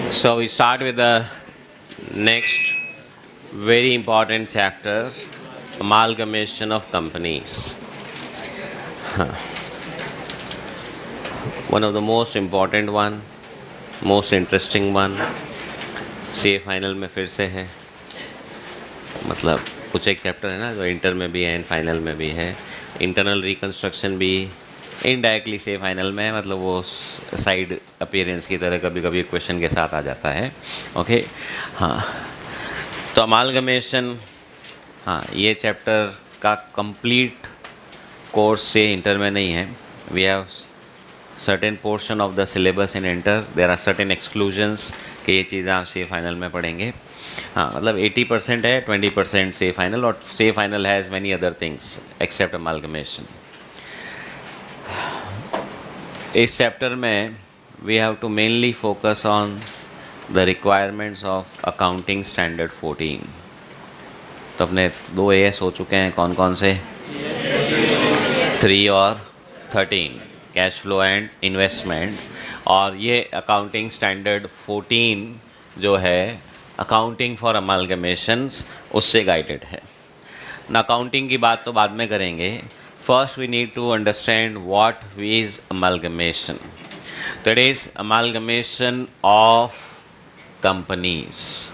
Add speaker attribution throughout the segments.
Speaker 1: So we start with the next very important chapter, amalgamation of companies. One of the most important one, most interesting one. CA final में फिर से है, मतलब कुछ एक chapter है ना जो इंटर में भी है एंड फाइनल में भी है. इंटरनल रिकन्स्ट्रक्शन भी इनडायरेक्टली से फाइनल में है, मतलब वो साइड अपीयरेंस की तरह कभी कभी क्वेश्चन के साथ आ जाता है. ओके, हाँ. तो अमालगमेशन, हाँ, ये चैप्टर का कंप्लीट कोर्स से इंटर में नहीं है. We have certain portion of the syllabus in inter, there are certain exclusions कि ये चीज़ें आप सी फाइनल में पढ़ेंगे. हाँ, मतलब 80% है, 20% सी फाइनल, और C final has many other things except amalgamation. इस चैप्टर में we have to mainly focus on the requirements of accounting standard 14. तो अपने 2 AS हो चुके हैं, कौन कौन से? 3 और 13, कैश फ्लो एंड इन्वेस्टमेंट्स. और ये अकाउंटिंग स्टैंडर्ड 14 जो है अकाउंटिंग फॉर अमालगमेशंस, उससे गाइडेड है ना. अकाउंटिंग की बात तो बाद में करेंगे. First we need to understand what is amalgamation. That is amalgamation of companies.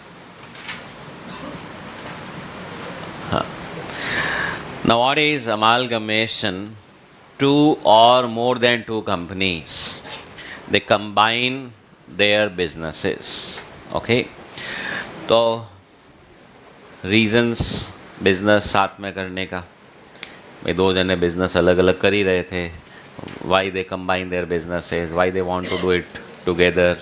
Speaker 1: Now what is amalgamation? 2 or more than 2 companies, they combine their businesses. Okay, तो reasons business साथ में करने का, भाई 2 जने बिजनेस अलग अलग कर ही रहे थे. Why they combine their businesses? Why they want to do it together?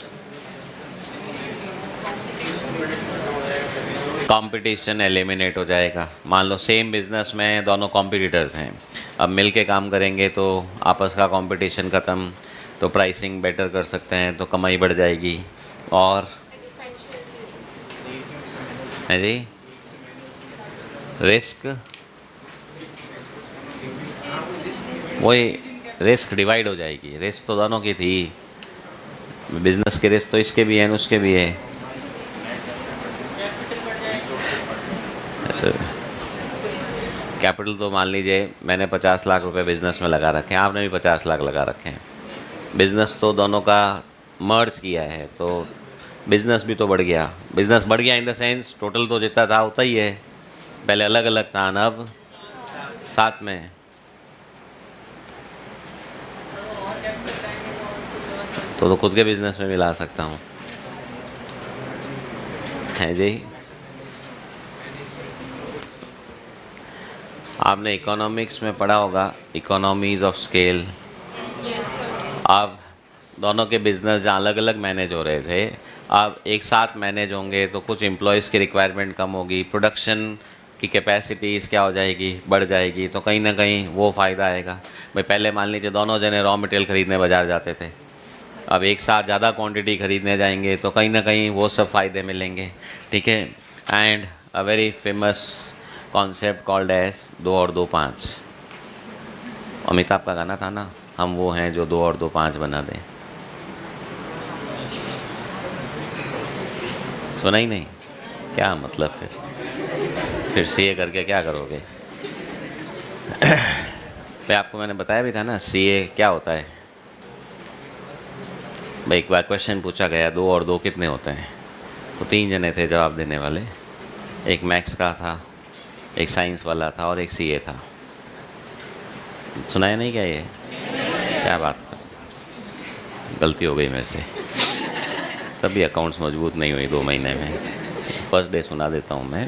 Speaker 1: Competition eliminate हो जाएगा. मान लो सेम बिजनेस में दोनों कॉम्पिटिटर्स हैं, अब मिल के काम करेंगे तो आपस का कंपटीशन ख़त्म, तो प्राइसिंग बेटर कर सकते हैं, तो कमाई बढ़ जाएगी. और है जी रिस्क, वही रिस्क डिवाइड हो जाएगी. रिस्क तो दोनों की थी, बिजनेस के रिस्क तो इसके भी हैं उसके भी है. कैपिटल तो मान लीजिए मैंने 50 लाख रुपए बिज़नेस में लगा रखे हैं, आपने भी 50 लाख लगा रखे हैं. बिज़नेस तो दोनों का मर्ज किया है, तो बिज़नेस भी तो बढ़ गया. बिज़नेस बढ़ गया इन द सेंस टोटल तो जितना था उतना ही है. पहले अलग अलग था ना, अब साथ में. तो खुद के बिज़नेस में भी ला सकता हूँ, है जी. आपने इकोनॉमिक्स में पढ़ा होगा इकोनॉमीज़ ऑफ स्केल. अब दोनों के बिज़नेस जहाँ अलग अलग मैनेज हो रहे थे, अब एक साथ मैनेज होंगे तो कुछ एम्प्लॉयज़ की रिक्वायरमेंट कम होगी, प्रोडक्शन की कैपेसिटीज़ क्या हो जाएगी, बढ़ जाएगी, तो कहीं ना कहीं वो फ़ायदा आएगा. भाई पहले मान लीजिए दोनों जने रॉ मटेरियल ख़रीदने बाज़ार जाते थे, अब एक साथ ज़्यादा क्वांटिटी ख़रीदने जाएंगे तो कहीं ना कहीं वो सब फ़ायदे मिलेंगे. ठीक है. And a very famous concept called as 2 और 2 5. अमिताभ का गाना था ना, हम वो हैं जो 2 और 2 5 बना दें. सुना ही नहीं क्या? मतलब फिर सीए करके क्या करोगे? भाई आपको मैंने बताया भी था ना सीए क्या होता है. भाई एक बार क्वेश्चन पूछा गया 2 और 2 कितने होते हैं, तो 3 जने थे जवाब देने वाले. एक मैथ्स का था, एक साइंस वाला था और एक सीए था. सुनाया नहीं क्या? ये क्या बात कर, गलती हो गई मेरे से. तभी अकाउंट्स मजबूत नहीं हुई 2 महीने में. फर्स्ट डे सुना देता हूँ मैं.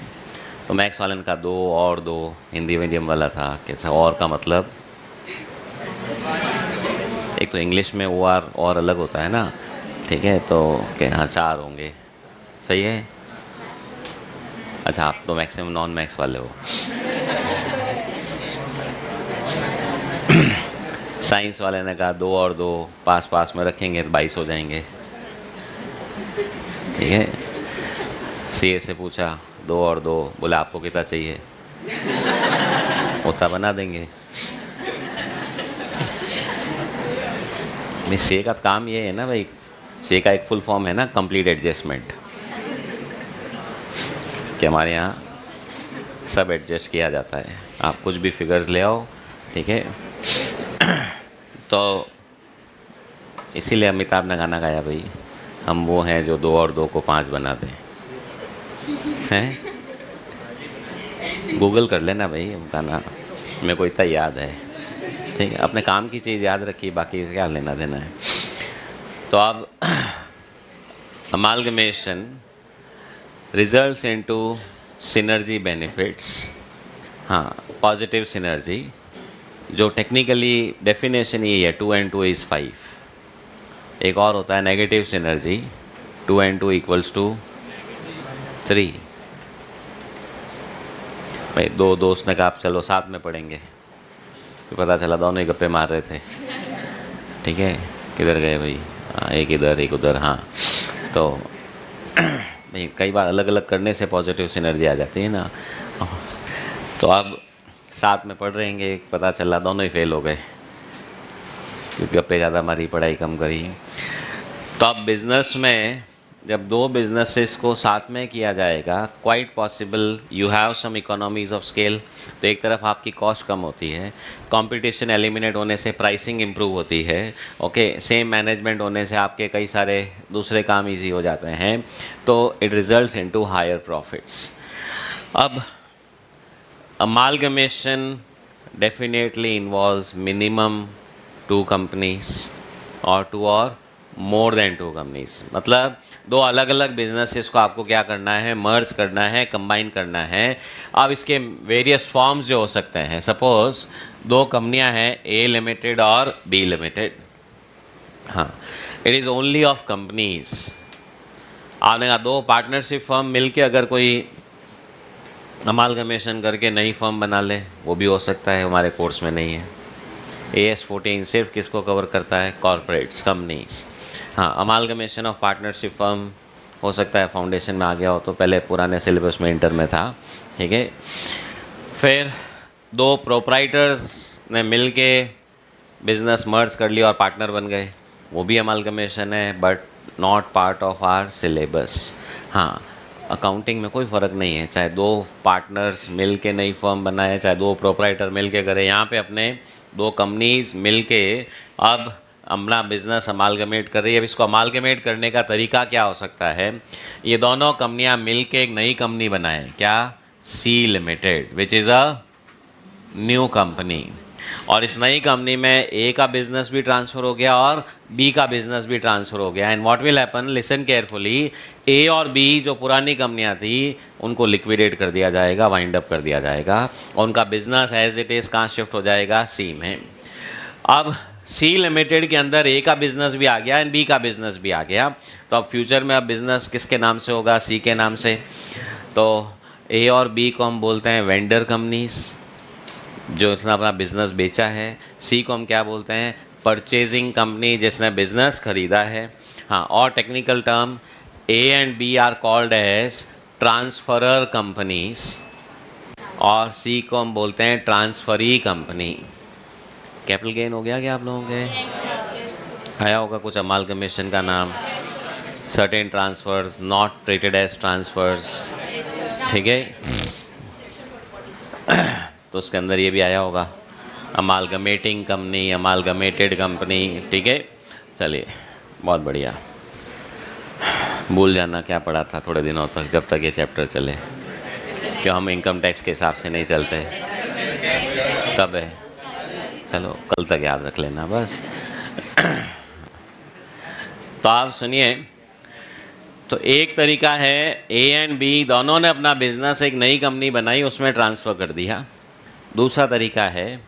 Speaker 1: तो मैथ्स वाले का 2 और 2, हिंदी मीडियम वाला था. कैसा और का मतलब, एक तो इंग्लिश में ओ आर और अलग होता है ना. ठीक है, तो क्या, हाँ 4 होंगे. सही है. अच्छा, आप तो मैक्सिमम नॉन मैक्स वाले हो. साइंस वाले ने कहा 2 और 2 पास पास में रखेंगे तो 22 हो जाएंगे. ठीक है. सीए से पूछा 2 और 2, बोला आपको कितना चाहिए, उतना बना देंगे. सीए का काम ये है ना भाई, सी का एक फुल फॉर्म है ना कंप्लीट एडजस्टमेंट, कि हमारे यहाँ सब एडजस्ट किया जाता है। आप कुछ भी फिगर्स ले आओ, ठीक है। तो इसीलिए अमिताभ ने गाना गाया, भाई हम वो हैं जो 2 और 2 को 5 बना दें, हैं। गूगल कर लेना भाई गाना, मेरे को इतना याद है, ठीक है। अपने काम की चीज़ याद रखिए, बाकी क्या लेना देना है। तो अब amalgamation results into synergy benefits. हाँ, पॉजिटिव सिनर्जी, जो टेक्निकली डेफिनेशन ये है 2 and 2 is 5। एक और होता है negative synergy, 2 and 2 equals to 3। भाई 2 दोस्त ने कहा आप चलो साथ में पढ़ेंगे, फिर पता चला दोनों ही गप्पे मार रहे थे, ठीक है। किधर गए भाई? हाँ, एक इधर एक उधर। हाँ, तो भाई कई बार अलग अलग करने से पॉजिटिव सिनर्जी आ जाती है ना। तो अब साथ में पढ़ रहेंगे, पता चला दोनों ही फेल हो गए, क्योंकि गप्पे ज़्यादा मारी, पढ़ाई कम करी। तो अब बिज़नेस में जब 2 बिजनेसेस को साथ में किया जाएगा, quite possible you have some economies of scale. तो एक तरफ आपकी कॉस्ट कम होती है, कंपटीशन एलिमिनेट होने से प्राइसिंग इम्प्रूव होती है, ओके। सेम मैनेजमेंट होने से आपके कई सारे दूसरे काम इजी हो जाते हैं, तो it results into higher profits. अब amalgamation definitely involves minimum 2 companies और 2 और मोर देन 2 कंपनीज। मतलब 2 अलग अलग बिजनेसेस को आपको क्या करना है, मर्ज करना है, कंबाइन करना है। अब इसके वेरियस फॉर्म्स जो हो सकते हैं, सपोज 2 कंपनियां हैं, ए लिमिटेड और बी लिमिटेड। हाँ, it is only of companies. आपने कहा 2 पार्टनरशिप फर्म मिलके अगर कोई अमालगमेशन करके नई फर्म बना ले, वो भी हो सकता है, हमारे कोर्स में नहीं है। AS14 सिर्फ किसको कवर करता है? Corporates, companies. हाँ, अमालगमेशन ऑफ पार्टनरशिप फर्म हो सकता है फाउंडेशन में आ गया हो, तो पहले पुराने सिलेबस में इंटर में था, ठीक है। फिर 2 प्रोप्राइटर्स ने मिल के बिजनेस मर्ज कर लिया और पार्टनर बन गए, वो भी अमालगमेशन है, but not part of our syllabus. हाँ, अकाउंटिंग में कोई फ़र्क नहीं है, चाहे 2 पार्टनर्स मिल के नई फर्म बनाए, चाहे 2 प्रोप्राइटर मिल के करें। यहाँ पे अपने 2 कंपनीज मिल के अब अपना बिजनेस अमालगमेट कर रही है। अब इसको अमालगमेट करने का तरीका क्या हो सकता है? ये दोनों कंपनियां मिल के एक नई कंपनी बनाएं, क्या? C limited, which is a new company. और इस नई कंपनी में ए का बिजनेस भी ट्रांसफ़र हो गया और बी का बिजनेस भी ट्रांसफ़र हो गया। And what will happen, listen carefully, A और बी जो पुरानी कंपनियां थी उनको लिक्विडेट कर दिया जाएगा, वाइंड अप कर दिया जाएगा, और उनका बिजनेस एज इट इज़ कहाँ शिफ्ट हो जाएगा? सी में। अब सी लिमिटेड के अंदर ए का बिजनेस भी आ गया एंड बी का बिजनेस भी आ गया, तो अब फ्यूचर में अब बिजनेस किसके नाम से होगा? सी के नाम से। तो ए और बी को हम बोलते हैं वेंडर कंपनीज, जो इसने अपना बिजनेस बेचा है। सी को हम क्या बोलते हैं? परचेजिंग कंपनी, जिसने बिजनेस खरीदा है। हाँ, और technical term, A and B are called as transferor companies, और सी को हम बोलते हैं ट्रांसफरी कंपनी। कैपिटल गेन हो गया क्या आप लोगों के? आया होगा कुछ अमालगमेशन का नाम, certain transfers not treated as transfers, ठीक है। तो उसके अंदर ये भी आया होगा, अमालगमेटिंग कंपनी, अमालगमेटेड कंपनी, ठीक है। चलिए, बहुत बढ़िया। भूल जाना क्या पढ़ा था थोड़े दिनों तक, जब तक ये चैप्टर चले, क्यों हम इनकम टैक्स के हिसाब से नहीं चलते। कब है? चलो कल तक याद रख लेना बस। तो आप सुनिए, तो एक तरीका है, ए एंड बी दोनों ने अपना बिजनेस एक नई कंपनी बनाई, उसमें ट्रांसफ़र कर दिया। दूसरा तरीका है,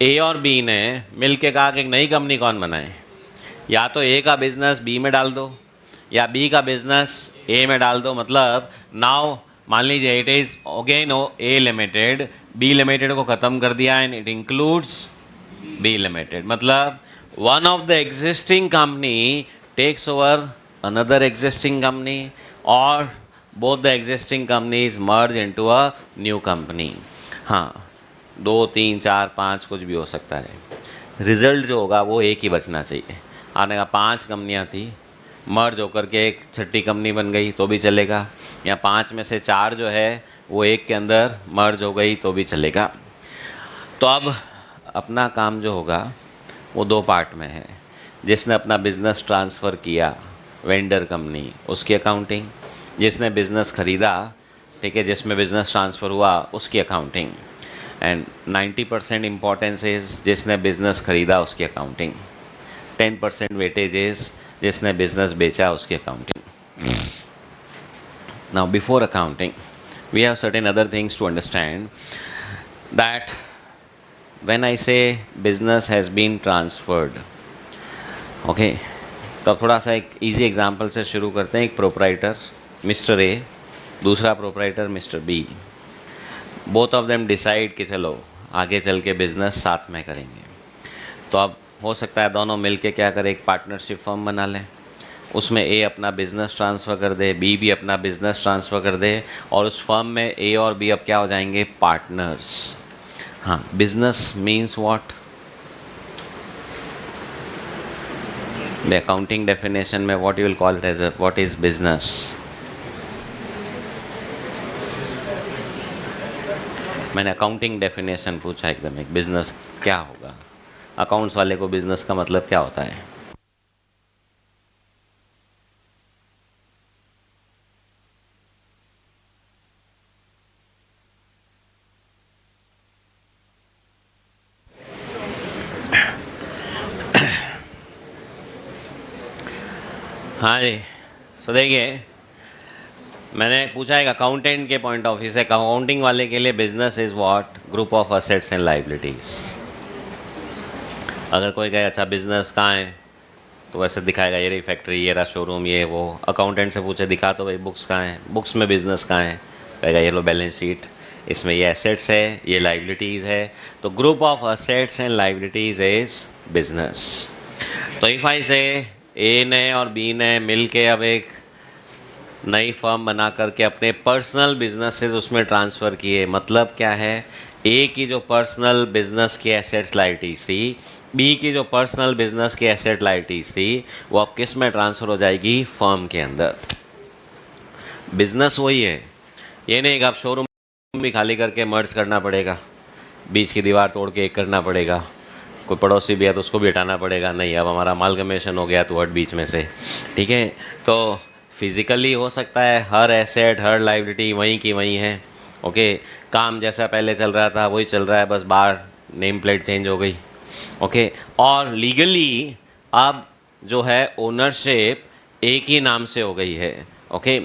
Speaker 1: ए और बी ने मिल के कहा कि एक नई कंपनी कौन बनाए, या तो ए का बिज़नेस बी में डाल दो या बी का बिज़नेस ए में डाल दो। मतलब नाउ मान लीजिए it is again A limited, B limited को ख़त्म कर दिया and it includes B limited. मतलब one of the existing company takes over another existing company or both the existing companies merge into a new company। हाँ, 2, 3, 4, 5 कुछ भी हो सकता है, रिज़ल्ट जो होगा वो एक ही बचना चाहिए। आपने कहा 5 कंपनियाँ थी, मर्ज होकर के एक छठी कंपनी बन गई तो भी चलेगा, या 5 में से 4 जो है वो एक के अंदर मर्ज हो गई तो भी चलेगा। तो अब अपना काम जो होगा वो 2 पार्ट में है। जिसने अपना बिज़नेस ट्रांसफ़र किया वेंडर कंपनी, उसकी अकाउंटिंग, जिसने बिज़नेस ख़रीदा, ठीक है, जिसमें बिज़नेस ट्रांसफ़र हुआ उसकी अकाउंटिंग, एंड 90% इम्पॉर्टेंस इज़ जिसने बिज़नेस ख़रीदा उसकी अकाउंटिंग, 10% वेटेज इज़ जिसने बिज़नेस बेचा उसकी accounting. Now before accounting we have certain other things to understand, that when I say business has been transferred, okay, तो अब थोड़ा सा एक इजी एग्जांपल से शुरू करते हैं। एक प्रोप्राइटर मिस्टर ए, दूसरा proprietor mister B, both of them decide कि चलो आगे चल के बिज़नेस साथ में करेंगे। तो अब हो सकता है दोनों मिलके क्या करें, एक पार्टनरशिप फर्म बना लें, उसमें ए अपना बिज़नेस ट्रांसफ़र कर दे, बी भी अपना बिज़नेस ट्रांसफ़र कर दे, और उस फर्म में ए और बी अब क्या हो जाएंगे, पार्टनर्स। हाँ, business means what, accounting definition में what you will call it as, what is business? मैंने अकाउंटिंग डेफिनेशन पूछा एकदम, एक बिज़नेस क्या होगा, अकाउंट्स वाले को बिज़नेस का मतलब क्या होता है? हाँ जी, तो देखिए मैंने पूछा एक अकाउंटेंट के पॉइंट ऑफ व्यू से, अकाउंटिंग वाले के लिए business is what, group of assets and liabilities. अगर कोई कहे अच्छा बिजनेस कहाँ है, तो वैसे दिखाएगा ये रही फैक्ट्री, ये रहा शोरूम, ये वो। अकाउंटेंट से पूछे दिखा तो भाई बुक्स कहाँ हैं, बुक्स में बिजनेस कहाँ है, कहेगा ये लो बैलेंस शीट, इसमें ये एसेट्स है, ये लाइबिलिटीज़ है। तो group of assets and liabilities is business. तो इफ़ आई से ए ने और बी ने मिल के अब एक नई फर्म बना करके अपने पर्सनल बिजनेसेस उसमें ट्रांसफ़र किए, मतलब क्या है, ए की जो पर्सनल बिजनेस की एसेट्स लाइबिलिटीज़ थी, बी की जो पर्सनल बिजनेस की एसेट लाइबिलिटीज़ थी, वो अब किस में ट्रांसफ़र हो जाएगी, फर्म के अंदर। बिजनेस वही है, ये नहीं कि आप शोरूम भी खाली करके मर्ज करना पड़ेगा, बीच की दीवार तोड़ के एक करना पड़ेगा, कोई पड़ोसी भी है तो उसको भी हटाना पड़ेगा, नहीं, अब हमारा अमालगमेशन हो गया तो हट बीच में से, ठीक है। तो फिज़िकली हो सकता है हर एसेट हर लाइबिलिटी वहीं की वहीं है, ओके, काम जैसा पहले चल रहा था वही चल रहा है, बस बाहर नेम प्लेट चेंज हो गई, ओके। और लीगली अब जो है ओनरशिप एक ही नाम से हो गई है, ओके।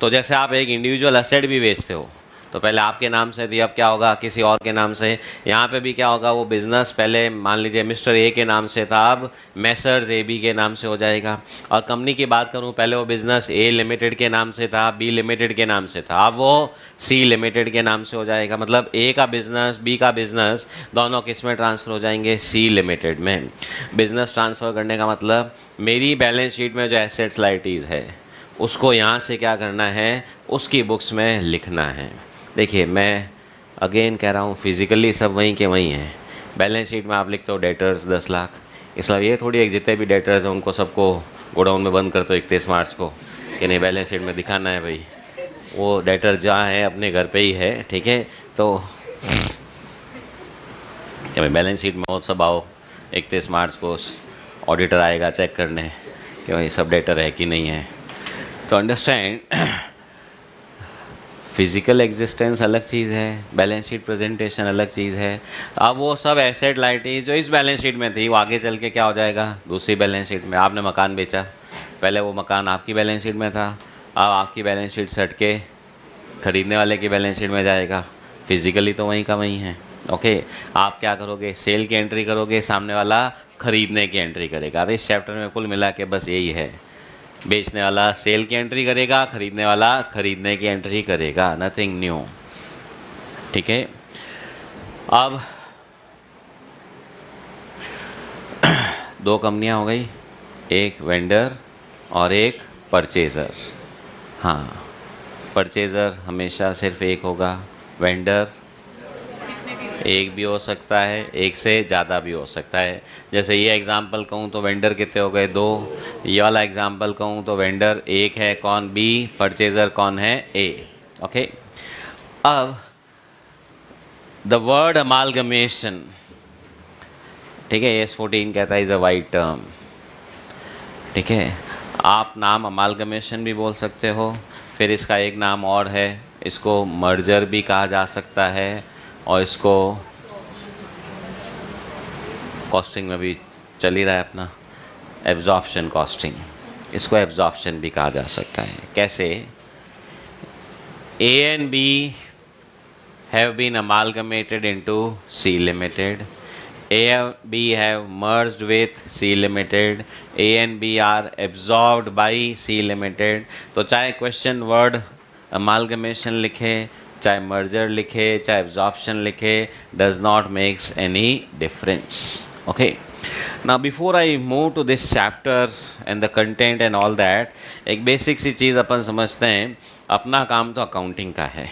Speaker 1: तो जैसे आप एक इंडिविजुअल एसेट भी बेचते हो तो पहले आपके नाम से थी, अब क्या होगा, किसी और के नाम से। यहाँ पे भी क्या होगा, वो बिज़नेस पहले मान लीजिए मिस्टर ए के नाम से था, अब मैसर्स ए बी के नाम से हो जाएगा। और कंपनी की बात करूँ, पहले वो बिज़नेस ए लिमिटेड के नाम से था, बी लिमिटेड के नाम से था, अब वो सी लिमिटेड के नाम से हो जाएगा। मतलब ए का बिज़नेस बी का बिज़नेस दोनों किस में ट्रांसफ़र हो जाएंगे, सी लिमिटेड में। बिज़नेस ट्रांसफ़र करने का मतलब मेरी बैलेंस शीट में जो एसेट्स लाइबिलिटीज़ है उसको यहाँ से क्या करना है, उसकी बुक्स में लिखना है। देखिए मैं अगेन कह रहा हूँ, फिज़िकली सब वहीं के वहीं हैं। बैलेंस शीट में आप लिखते हो डेटर्स 10 लाख, इसलिए ये थोड़ी एक जितने भी डेटर्स हैं उनको सबको गोडाउन में बंद करते हो 31 मार्च को, कि नहीं बैलेंस शीट में दिखाना है भाई, वो डेटर जहाँ है अपने घर पे ही है, ठीक है। तो क्या भाई बैलेंस शीट में हो सब आओ 31 मार्च को, ऑडिटर आएगा चेक करने कि भाई सब डेटर है कि नहीं है। तो अंडरस्टैंड, फिज़िकल एग्जिस्टेंस अलग चीज़ है, बैलेंस शीट प्रेजेंटेशन अलग चीज़ है। अब वो सब एसेट लाइबिलिटी जो इस बैलेंस शीट में थी वो आगे चल के क्या हो जाएगा, दूसरी बैलेंस शीट में। आपने मकान बेचा, पहले वो मकान आपकी बैलेंस शीट में था, अब आपकी बैलेंस शीट से हट के ख़रीदने वाले की बैलेंस शीट में जाएगा। फिज़िकली तो वहीं का वहीं है, ओके। आप क्या करोगे, सेल की एंट्री करोगे, सामने वाला ख़रीदने की एंट्री करेगा। तो इस चैप्टर में कुल मिला के बस यही है, बेचने वाला सेल की एंट्री करेगा, ख़रीदने वाला ख़रीदने की एंट्री करेगा, नथिंग न्यू, ठीक है। अब 2 कंपनियां हो गई, एक वेंडर और एक परचेज़र। हाँ, परचेज़र हमेशा सिर्फ एक होगा, वेंडर एक भी हो सकता है, एक से ज़्यादा भी हो सकता है। जैसे ये एग्जांपल कहूँ तो वेंडर कितने हो गए, 2। ये वाला एग्जांपल कहूँ तो वेंडर 1 है, कौन, बी, परचेज़र कौन है, ए। ओके, अब द वर्ड अमालगमेशन, ठीक है, S14 कहता है इज़ अ वाइड टर्म, ठीक है। आप नाम अमालगमेशन भी बोल सकते हो, फिर इसका एक नाम और है, इसको मर्जर भी कहा जा सकता है, और इसको कॉस्टिंग में भी चल ही रहा है अपना एब्जॉर्प्शन कॉस्टिंग, इसको एब्जॉर्प्शन भी कहा जा सकता है। कैसे? A and B have been amalgamated into C Limited. A and B have merged with C Limited. A and B are absorbed by C Limited. तो चाहे क्वेश्चन वर्ड amalgamation लिखे, चाहे merger लिखे, चाहे absorption लिखे, does not makes any difference. Okay. Now before I move to this chapter and the content and all that, एक basic सी चीज़ अपन समझते हैं, अपना काम तो अकाउंटिंग का है।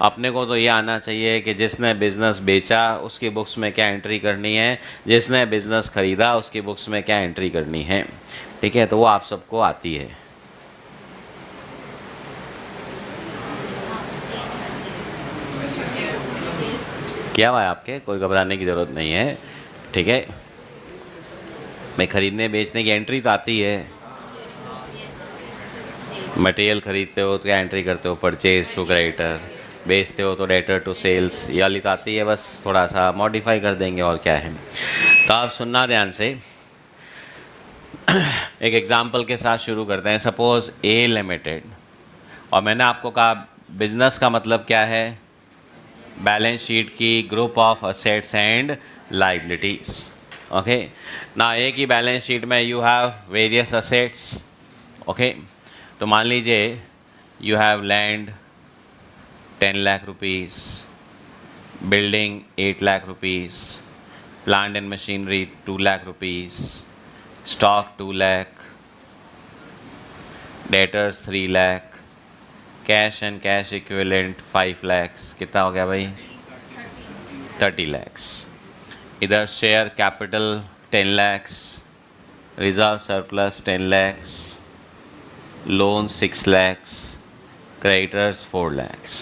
Speaker 1: अपने को तो ये आना चाहिए कि जिसने बिज़नेस बेचा उसकी बुक्स में क्या एंट्री करनी है, जिसने बिज़नेस ख़रीदा उसकी बुक्स में क्या एंट्री करनी है, ठीक है। तो वो आप सबको आती है। क्या हुआ है आपके, कोई घबराने की ज़रूरत नहीं है, ठीक है। मैं ख़रीदने बेचने की एंट्री तो आती है। मटेरियल ख़रीदते हो तो क्या एंट्री करते हो, परचेज टू क्रेडिटर, बेचते हो तो डेटर टू सेल्स, ये वाली तो आती है, बस थोड़ा सा मॉडिफाई कर देंगे और क्या है। तो आप सुनना ध्यान से, एक एग्जांपल के साथ शुरू करते हैं। सपोज़ ए लिमिटेड, और मैंने आपको कहा बिजनेस का मतलब क्या है, बैलेंस शीट की group of assets and liabilities. Okay, ना एक ही बैलेंस शीट में you have various assets. Okay, तो मान लीजिए you have land 10 lakh rupees, building 8 lakh rupees, plant and machinery 2 lakh rupees, stock 2 lakh, debtors 3 lakh, cash and cash equivalent 5 lakhs, कितना हो गया भाई, 30 lakhs। इधर share capital 10 lakhs, reserve surplus 10 lakhs, loan 6 lakhs, creditors 4 lakhs,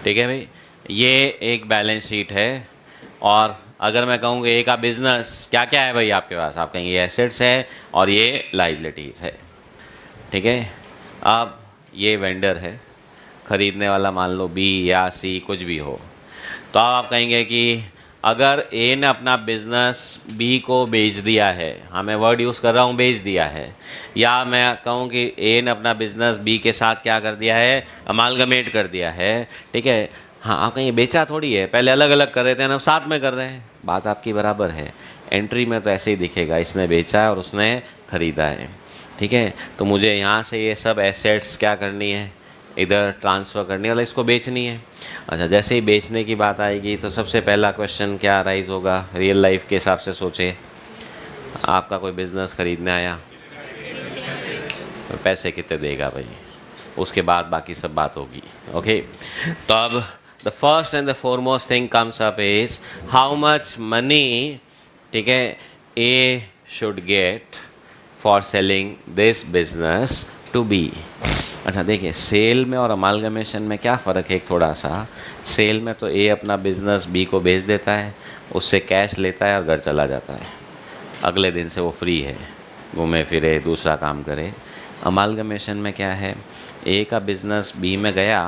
Speaker 1: ठीक है भाई। ये एक बैलेंस शीट है। और अगर मैं कहूँगा ए का बिज़नेस क्या क्या है भाई आपके पास, आप कहेंगे ये एसेट्स है और ये लाइबिलिटीज़ है, ठीक है। अब ये वेंडर है, ख़रीदने वाला मान लो बी या सी कुछ भी हो, तो आप कहेंगे कि अगर ए ने अपना बिज़नेस बी को बेच दिया है, हाँ मैं वर्ड यूज़ कर रहा हूँ बेच दिया है, या मैं कहूँ कि ए ने अपना बिज़नेस बी के साथ क्या कर दिया है, अमालगमेट कर दिया है, ठीक है। हाँ, आप कहेंगे बेचा थोड़ी है, पहले अलग अलग कर रहे थे ना, अब साथ में कर रहे हैं, बात आपकी बराबर है। एंट्री में तो ऐसे ही दिखेगा, इसने बेचा है और उसने ख़रीदा है, ठीक है। तो मुझे यहाँ से ये सब एसेट्स क्या करनी है, इधर ट्रांसफ़र करनी है, मतलब इसको बेचनी है। अच्छा, जैसे ही बेचने की बात आएगी तो सबसे पहला क्वेश्चन क्या राइज़ होगा, रियल लाइफ के हिसाब से सोचे, आपका कोई बिज़नेस ख़रीदने आया, तो पैसे कितने देगा भाई, उसके बाद बाकी सब बात होगी। ओके, तो अब the first and the foremost thing comes up is how much money, ठीक है, A should get for selling this business to be. अच्छा देखिए, सेल में और अमालगमेशन में क्या फ़र्क है, एक थोड़ा सा। सेल में तो ए अपना बिज़नेस बी को बेच देता है, उससे कैश लेता है और घर चला जाता है, अगले दिन से वो फ्री है, घूमे फिरे दूसरा काम करे। अमालगमेशन में क्या है, ए का बिज़नेस बी में गया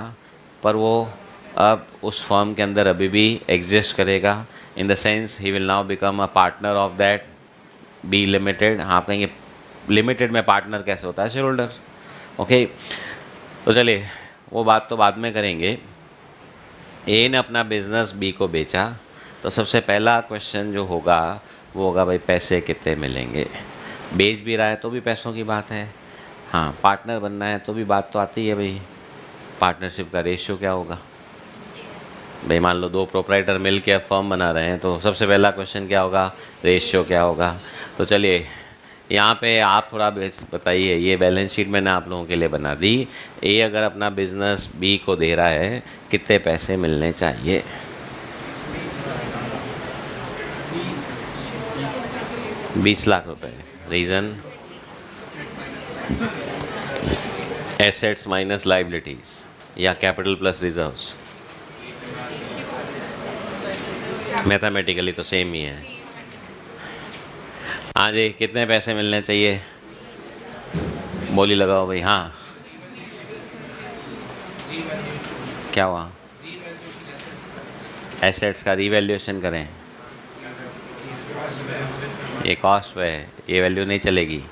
Speaker 1: पर वो अब उस फर्म के अंदर अभी भी एग्जिस्ट करेगा, in the sense he will now become a partner of that B limited. हाँ, आप कहेंगे लिमिटेड में पार्टनर कैसे होता है, शेयर होल्डर। ओके, तो चलिए वो बात तो बाद में करेंगे। ए ने अपना बिज़नेस बी को बेचा, तो सबसे पहला क्वेश्चन जो होगा वो होगा भाई पैसे कितने मिलेंगे। बेच भी रहा है तो भी पैसों की बात है, हाँ पार्टनर बनना है तो भी बात तो आती है भाई, पार्टनरशिप का रेशियो क्या होगा भाई। मान लो 2 प्रोप्राइटर मिल के फर्म बना रहे हैं, तो सबसे पहला क्वेश्चन क्या होगा, रेशियो क्या होगा। तो चलिए यहाँ पे आप थोड़ा बताइए, ये बैलेंस शीट मैंने आप लोगों के लिए बना दी। ए अगर अपना बिज़नेस बी को दे रहा है, कितने पैसे मिलने चाहिए। ₹20 lakh. Reason assets minus liabilities या कैपिटल प्लस रिजर्व्स, मैथमेटिकली तो सेम ही है। हाँ जी, कितने पैसे मिलने चाहिए? बोली लगाओ भाई। हाँ, क्या हुआ? एसेट्स का रीवैल्यूएशन करें। ये कॉस्ट पे है, ये वैल्यू नहीं चलेगी।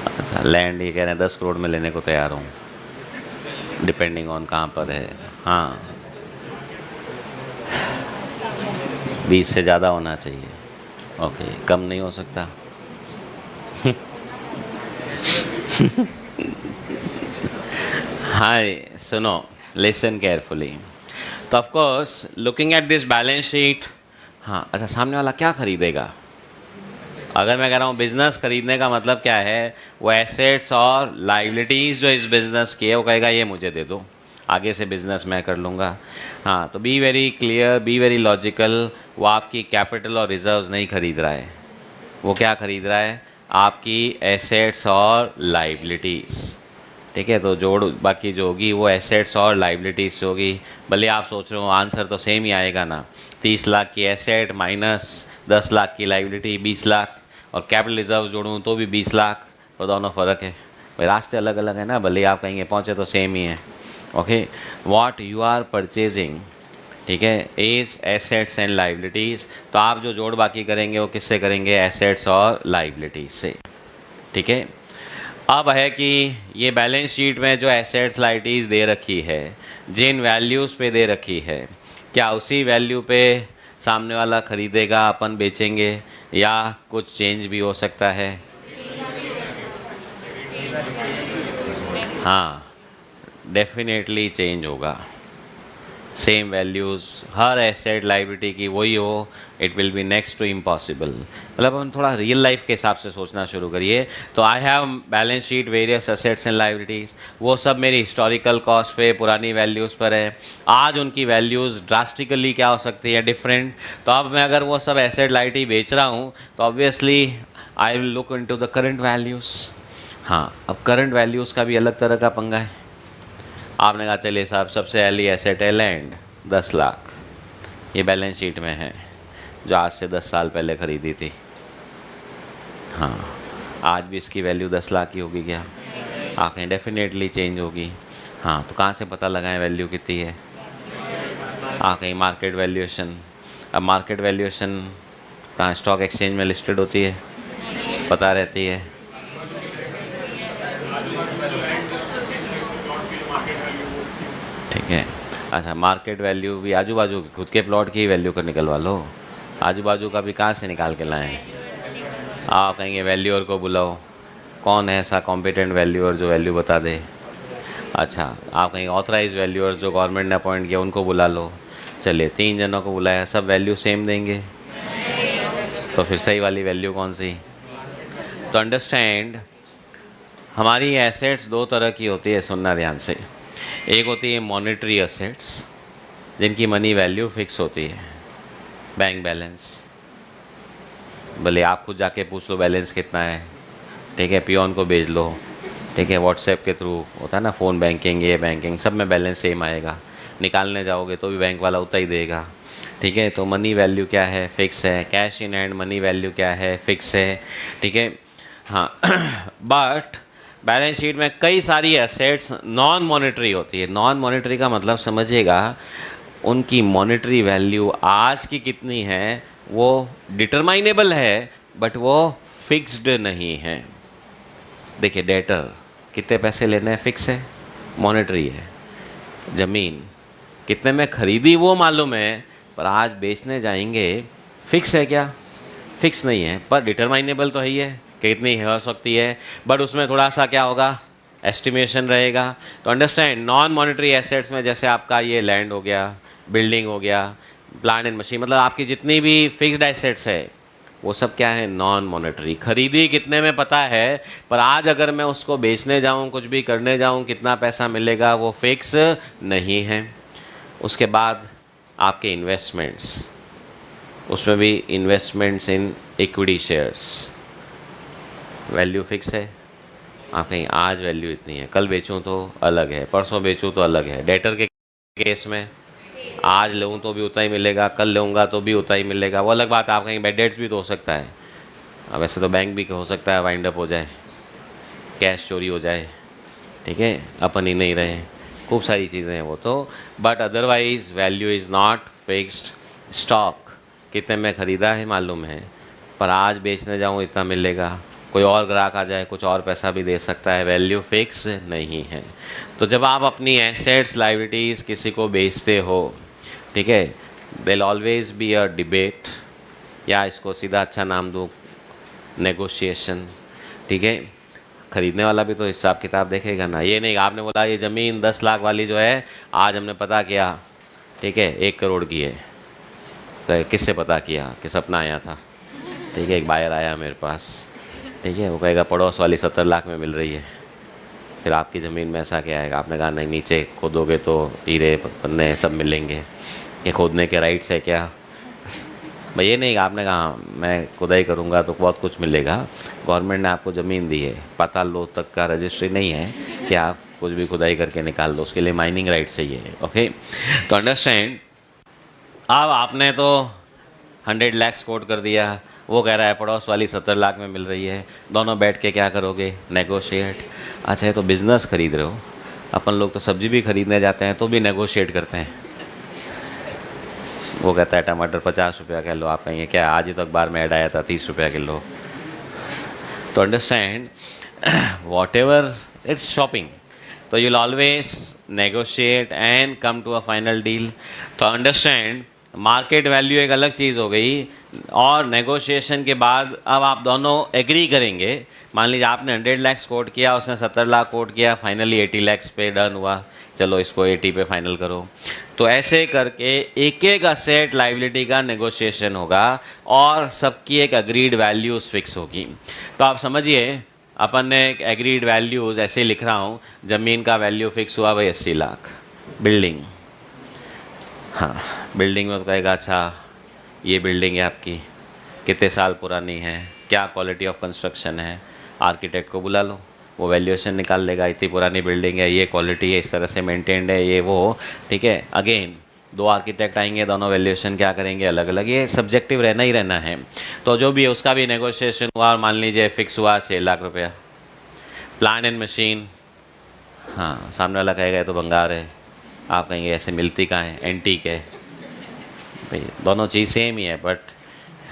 Speaker 1: अच्छा, लैंड ये कह रहे हैं 10 करोड़ में लेने को तैयार हूँ, डिपेंडिंग ऑन कहाँ पर है। हाँ, 20 से ज़्यादा होना चाहिए। ओके, कम नहीं हो सकता। हाय, सुनो, लिसन केयरफुली। तो of course looking at this balance sheet, हाँ अच्छा, सामने वाला क्या खरीदेगा? अगर मैं कह रहा हूँ बिज़नेस खरीदने का मतलब क्या है, वो एसेट्स और लाइबिलिटीज़ जो इस बिज़नेस की है, वो कहेगा ये मुझे दे दो, आगे से बिज़नेस मैं कर लूँगा। हाँ, तो be very clear, be very logical. वो आपकी कैपिटल और रिजर्व्स नहीं खरीद रहा है, वो क्या खरीद रहा है? आपकी एसेट्स और लाइबिलिटीज़। ठीक है, तो जोड़ बाकी जो होगी वो एसेट्स और लाइबिलिटीज़ से होगी। भले आप सोच रहे हो आंसर तो सेम ही आएगा ना, 30 लाख की एसेट माइनस 10 लाख की लाइबिलिटी 20 लाख, और कैपिटल रिजर्व जोड़ूँ तो भी 20 लाख, पर दोनों फ़र्क है भाई, रास्ते अलग अलग है ना, भले आप कहेंगे पहुँचे तो सेम ही है। Okay, what you are purchasing, ठीक है, इज़ एसेट्स एंड लाइबिलिटीज़। तो आप जो जोड़ बाकी करेंगे वो किससे करेंगे? एसेट्स और लाइबिलिटीज़ से। ठीक है, अब है कि ये बैलेंस शीट में जो एसेट्स लाइबिलिटीज़ दे रखी है, जिन वैल्यूज़ पे दे रखी है, क्या उसी वैल्यू पे सामने वाला खरीदेगा, अपन बेचेंगे, या कुछ चेंज भी हो सकता है? हाँ, डेफिनेटली चेंज होगा। सेम वैल्यूज़ हर एसेट लाइबिलिटी की वही हो, it will be next to impossible. मतलब हम थोड़ा रियल लाइफ के हिसाब से सोचना शुरू करिए। तो I have balance sheet, various assets and liabilities, वो सब मेरी हिस्टोरिकल कॉस्ट पे, पुरानी वैल्यूज़ पर है। आज उनकी वैल्यूज़ ड्रास्टिकली क्या हो सकती है? डिफरेंट। तो अब मैं अगर वो सब एसेट लाइबिलिटी बेच रहा हूँ तो obviously I will look into the current values. हाँ, अब करंट वैल्यूज़ का भी अलग तरह का पंगा है। आपने कहा चलिए साहब, सबसे पहली एसेट है लैंड, 10 लाख, ये बैलेंस शीट में है, जो आज से 10 साल पहले ख़रीदी थी। हाँ, आज भी इसकी वैल्यू 10 लाख की होगी क्या? आप कहें डेफिनेटली चेंज होगी। हाँ, तो कहाँ से पता लगाएं वैल्यू कितनी है? आप कहीं मार्केट वैल्यूएशन। अब मार्केट वैल्यूएशन कहाँ? स्टॉक एक्सचेंज में लिस्टेड होती है, पता रहती है। ठीक है, अच्छा, मार्केट वैल्यू भी आजू बाजू की, खुद के प्लॉट की वैल्यू का निकलवा लो, आजू बाजू का भी कहाँ से निकाल के लाएं? आप कहेंगे वैल्यूअर को बुलाओ, कौन है ऐसा कॉम्पिटेंट वैल्यूअर जो वैल्यू बता दे? अच्छा, आप कहेंगे ऑथराइज वैल्यूअर्स जो गवर्नमेंट ने अपॉइंट किया उनको बुला लो। चलिए 3 जनों को बुलाया, सब वैल्यू सेम देंगे, तो फिर सही वाली वैल्यू कौन सी? तो अंडरस्टैंड, हमारी एसेट्स 2 तरह की होती है, सुनना ध्यान से। एक होती है मॉनेटरी एसेट्स, जिनकी मनी वैल्यू फिक्स होती है, बैंक बैलेंस, भले आप खुद जाके पूछ लो बैलेंस कितना है, ठीक है, पियोन को भेज लो, ठीक है, व्हाट्सएप के थ्रू होता है ना, फ़ोन बैंकिंग, ये बैंकिंग, सब में बैलेंस सेम आएगा। निकालने जाओगे तो भी बैंक वाला उतना ही देगा। ठीक है, तो मनी वैल्यू क्या है? फिक्स है। Cash in hand money value क्या है? फिक्स है। ठीक है, हाँ। बट बैलेंस शीट में कई सारी एसेट्स नॉन मॉनेटरी होती है। नॉन मॉनेटरी का मतलब समझिएगा, उनकी मॉनेटरी वैल्यू आज की कितनी है वो डिटरमाइनेबल है, बट वो फिक्स्ड नहीं है। देखिए, डेटर कितने पैसे लेने हैं फिक्स है, मॉनेटरी है। ज़मीन कितने में खरीदी वो मालूम है, पर आज बेचने जाएंगे, फिक्स है क्या? फिक्स नहीं है, पर डिटरमाइनेबल तो है ही है कि कितनी हो सकती है, बट उसमें थोड़ा सा क्या होगा, एस्टिमेशन रहेगा। तो अंडरस्टैंड, नॉन मॉनेटरी एसेट्स में जैसे आपका ये लैंड हो गया, बिल्डिंग हो गया, प्लांट एंड मशीन, मतलब आपकी जितनी भी फिक्स्ड एसेट्स है, वो सब क्या है, नॉन मॉनेटरी। खरीदी कितने में पता है, पर आज अगर मैं उसको बेचने जाऊं, कुछ भी करने जाऊं, कितना पैसा मिलेगा वो फिक्स नहीं है। उसके बाद आपके इन्वेस्टमेंट्स, उसमें भी investments in equity shares, value fix है। आप कहीं आज वैल्यू इतनी है, कल बेचूं तो अलग है, परसों बेचूं तो अलग है। डेटर के केस में आज लूँ तो भी उतना ही मिलेगा, कल लूँगा तो भी उतना ही मिलेगा, वो अलग बात है। आप कहीं बैड डेट्स भी तो हो सकता है। अब वैसे तो बैंक भी हो सकता है वाइंड अप हो जाए, कैश चोरी हो जाए, ठीक है, अपन ही नहीं रहे, खूब सारी चीज़ें हैं वो तो। But otherwise value is not fixed. Stock कितने में ख़रीदा है मालूम है, पर आज बेचने जाऊँ इतना मिलेगा, कोई और ग्राहक आ जाए कुछ और पैसा भी दे सकता है, वैल्यू फिक्स नहीं है। तो जब आप अपनी एसेट्स लाइबिलिटीज़ किसी को बेचते हो, ठीक है, there always be a debate, या इसको सीधा अच्छा नाम दूँ, नेगोशिएशन, ठीक है। ख़रीदने वाला भी तो हिसाब किताब देखेगा ना। ये नहीं आपने बोला ये ज़मीन 10 लाख वाली जो है आज हमने पता किया, ठीक है, 1 करोड़ की है, तो किससे पता किया कि सपना आया था, ठीक है, एक बायर आया मेरे पास, ठीक है, वो कहेगा पड़ोस वाली 70 लाख में मिल रही है। फिर आपकी ज़मीन में ऐसा क्या आएगा, आपने कहा नहीं नीचे खोदोगे तो हीरे पन्ने सब मिलेंगे, ये खोदने के राइट्स है क्या भाई? ये नहीं, आपने कहा मैं खुदाई करूँगा तो बहुत कुछ मिलेगा। गवर्नमेंट ने आपको ज़मीन दी है, पाताल लोक तक का रजिस्ट्री नहीं है कि आप कुछ भी खुदाई करके निकाल दो, उसके लिए माइनिंग राइट्स चाहिए। ओके, तो अंडरस्टैंड। अब आपने तो 100 लाख कोट कर दिया, वो कह रहा है पड़ोस वाली 70 लाख में मिल रही है, दोनों बैठ के क्या करोगे, नेगोशिएट। अच्छा ये तो बिज़नेस खरीद रहे हो, अपन लोग तो सब्ज़ी भी खरीदने जाते हैं तो भी नेगोशिएट करते हैं। वो कहता है टमाटर 50 रुपया किलो, आप कहेंगे क्या आज ही तो अखबार में ऐड आया था 30 रुपया किलो। तो understand, whatever it's shopping, तो you'll always negotiate and come to a final deal. तो अंडरस्टैंड, मार्केट वैल्यू एक अलग चीज़ हो गई, और नेगोशिएशन के बाद अब आप दोनों एग्री करेंगे। मान लीजिए आपने 100 लाख कोट किया, उसने 70 लाख कोट किया, फाइनली 80 लाख पे डन हुआ, चलो इसको 80 पे फाइनल करो। तो ऐसे करके एक एक असेट लाइबिलिटी का नेगोशिएशन होगा और सबकी एक अग्रीड वैल्यूज़ फिक्स होगी। तो आप समझिए अपन ने एक एग्रीड वैल्यूज़ ऐसे लिख रहा हूँ, ज़मीन का वैल्यू फिक्स हुआ भाई 80 लाख, बिल्डिंग, हाँ बिल्डिंग में तो कहेगा अच्छा ये बिल्डिंग है आपकी, कितने साल पुरानी है, क्या क्वालिटी ऑफ कंस्ट्रक्शन है, आर्किटेक्ट को बुला लो, वो वैल्यूएशन निकाल लेगा, इतनी पुरानी बिल्डिंग है, ये क्वालिटी है, इस तरह से मेंटेन्ड है, ये वो, ठीक है। अगेन 2 आर्किटेक्ट आएंगे, दोनों वैल्यूएशन क्या करेंगे, अलग अलग, ये सब्जेक्टिव रहना ही रहना है। तो जो भी है उसका भी नेगोशिएशन हुआ, और मान लीजिए फिक्स हुआ 6 लाख रुपया। प्लान एंड मशीन, हाँ सामने वाला कहेगा ये तो भंगार है, आप कहेंगे ऐसे मिलती कहाँ है, एंटीक है, भाई दोनों चीज़ सेम ही है बट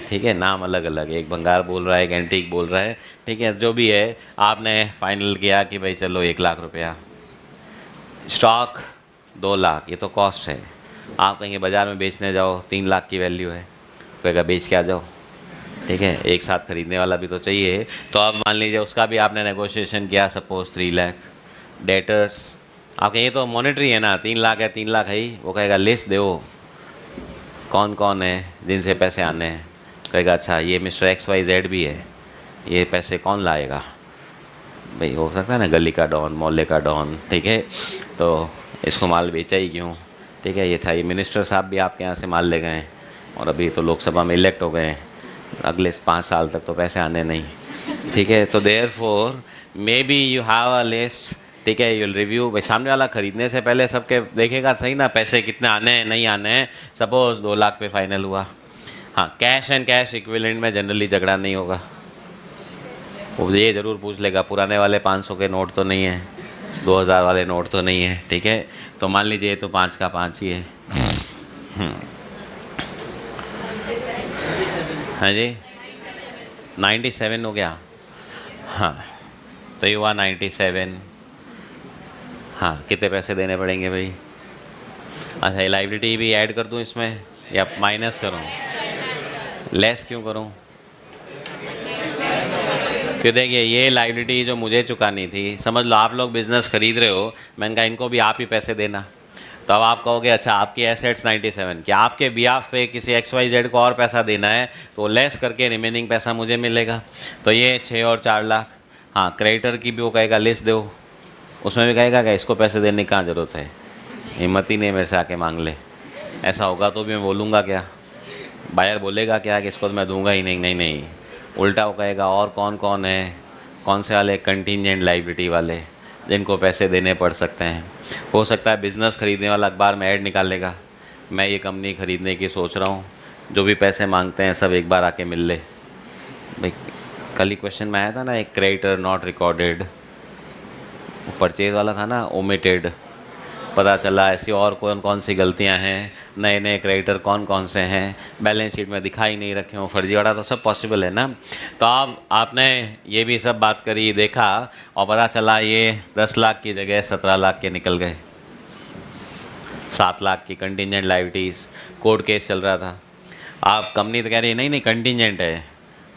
Speaker 1: ठीक है नाम अलग अलग है, एक भंगार बोल रहा है, एक एंटीक बोल रहा है, ठीक है। जो भी है आपने फाइनल किया कि भाई चलो 1 लाख रुपया, स्टॉक 2 लाख, ये तो कॉस्ट है। आप कहेंगे बाज़ार में बेचने जाओ 3 लाख की वैल्यू है, कहेगा बेच के आ जाओ, ठीक है, एक साथ खरीदने वाला भी तो चाहिए। तो अब मान लीजिए उसका भी आपने नेगोशिएशन किया, सपोज 3 लाख। डेटर्स, आप कहेंगे तो मॉनेटरी है ना, 3 लाख है, 3 लाख है ही, वो कहेगा लिस्ट दो कौन कौन है जिनसे पैसे आने हैं, कहेगा अच्छा ये मिस्टर XYZ भी है, ये पैसे कौन लाएगा, भाई हो सकता है ना गली का डॉन, मोहल्ले का डॉन, ठीक है, तो इसको माल बेचा ही क्यों, ठीक है। ये अच्छा ये मिनिस्टर साहब भी आपके यहाँ से माल ले गए हैं, और अभी तो लोकसभा में इलेक्ट हो गए हैं, अगले 5 साल तक तो पैसे आने नहीं, ठीक है। तो therefore may be you have a list, ठीक है, यूल रिव्यू, भाई सामने वाला खरीदने से पहले सबके देखेगा सही ना, पैसे कितने आने हैं नहीं आने हैं। सपोज 2 लाख पे फाइनल हुआ, हाँ कैश एंड कैश इक्विवेलेंट में जनरली झगड़ा नहीं होगा, वो ये ज़रूर पूछ लेगा पुराने वाले 500 के नोट तो नहीं है, 2000 वाले नोट तो नहीं है, ठीक है। तो मान लीजिए तो 5 का 5 ही है, हाँ जी 97 हो गया, हाँ तो ये हुआ 97, हाँ कितने पैसे देने पड़ेंगे भाई। अच्छा लाइबिलिटी भी ऐड कर दूँ इसमें या माइनस करूँ, लेस क्यों करूँ, क्यों देखिए ये लाइबिलिटी जो मुझे चुकानी थी, समझ लो आप लोग बिज़नेस खरीद रहे हो, मैंने कहा इनको भी आप ही पैसे देना, तो अब आप कहोगे अच्छा आपकी एसेट्स 97, क्या आपके बिहाफ पे किसी XYZ को और पैसा देना है तो लेस करके रिमेनिंग पैसा मुझे मिलेगा। तो ये 6 और 4 लाख। हाँ, क्रेडिटर की भी वो कहेगा लिस्ट दो, उसमें भी कहेगा कि इसको पैसे देने की कहाँ ज़रूरत है, हिम्मत ही नहीं मेरे से आके मांग ले। ऐसा होगा तो भी मैं बोलूँगा क्या, बायर बोलेगा क्या कि इसको तो मैं दूंगा ही नहीं। नहीं नहीं, उल्टा वो कहेगा और कौन कौन है, कौन से वाले कंटिजेंट लाइबिलिटी वाले जिनको पैसे देने पड़ सकते हैं। हो सकता है बिज़नेस ख़रीदने वाला अखबार में ऐड निकालेगा, मैं ये कंपनी ख़रीदने की सोच रहा हूँ, जो भी पैसे मांगते हैं सब एक बार आके मिल ले। भाई कल ही क्वेश्चन में आया था ना, एक क्रेडिटर नॉट रिकॉर्डेड, परचेज वाला था ना, ओमिटेड। पता चला ऐसी और कौन कौन सी गलतियां हैं, नए नए क्रेडिटर कौन कौन से हैं, बैलेंस शीट में दिखाई नहीं रखे हों, फर्जीवाड़ा तो सब पॉसिबल है ना। तो आपने ये भी सब बात करी, देखा और पता चला ये 10 लाख की जगह 17 लाख के निकल गए, 7 लाख की कंटिजेंट लाइबिलिटीज़, कोर्ट केस चल रहा था। आप कंपनी तो कह रही नहीं नहीं कंटिजेंट है।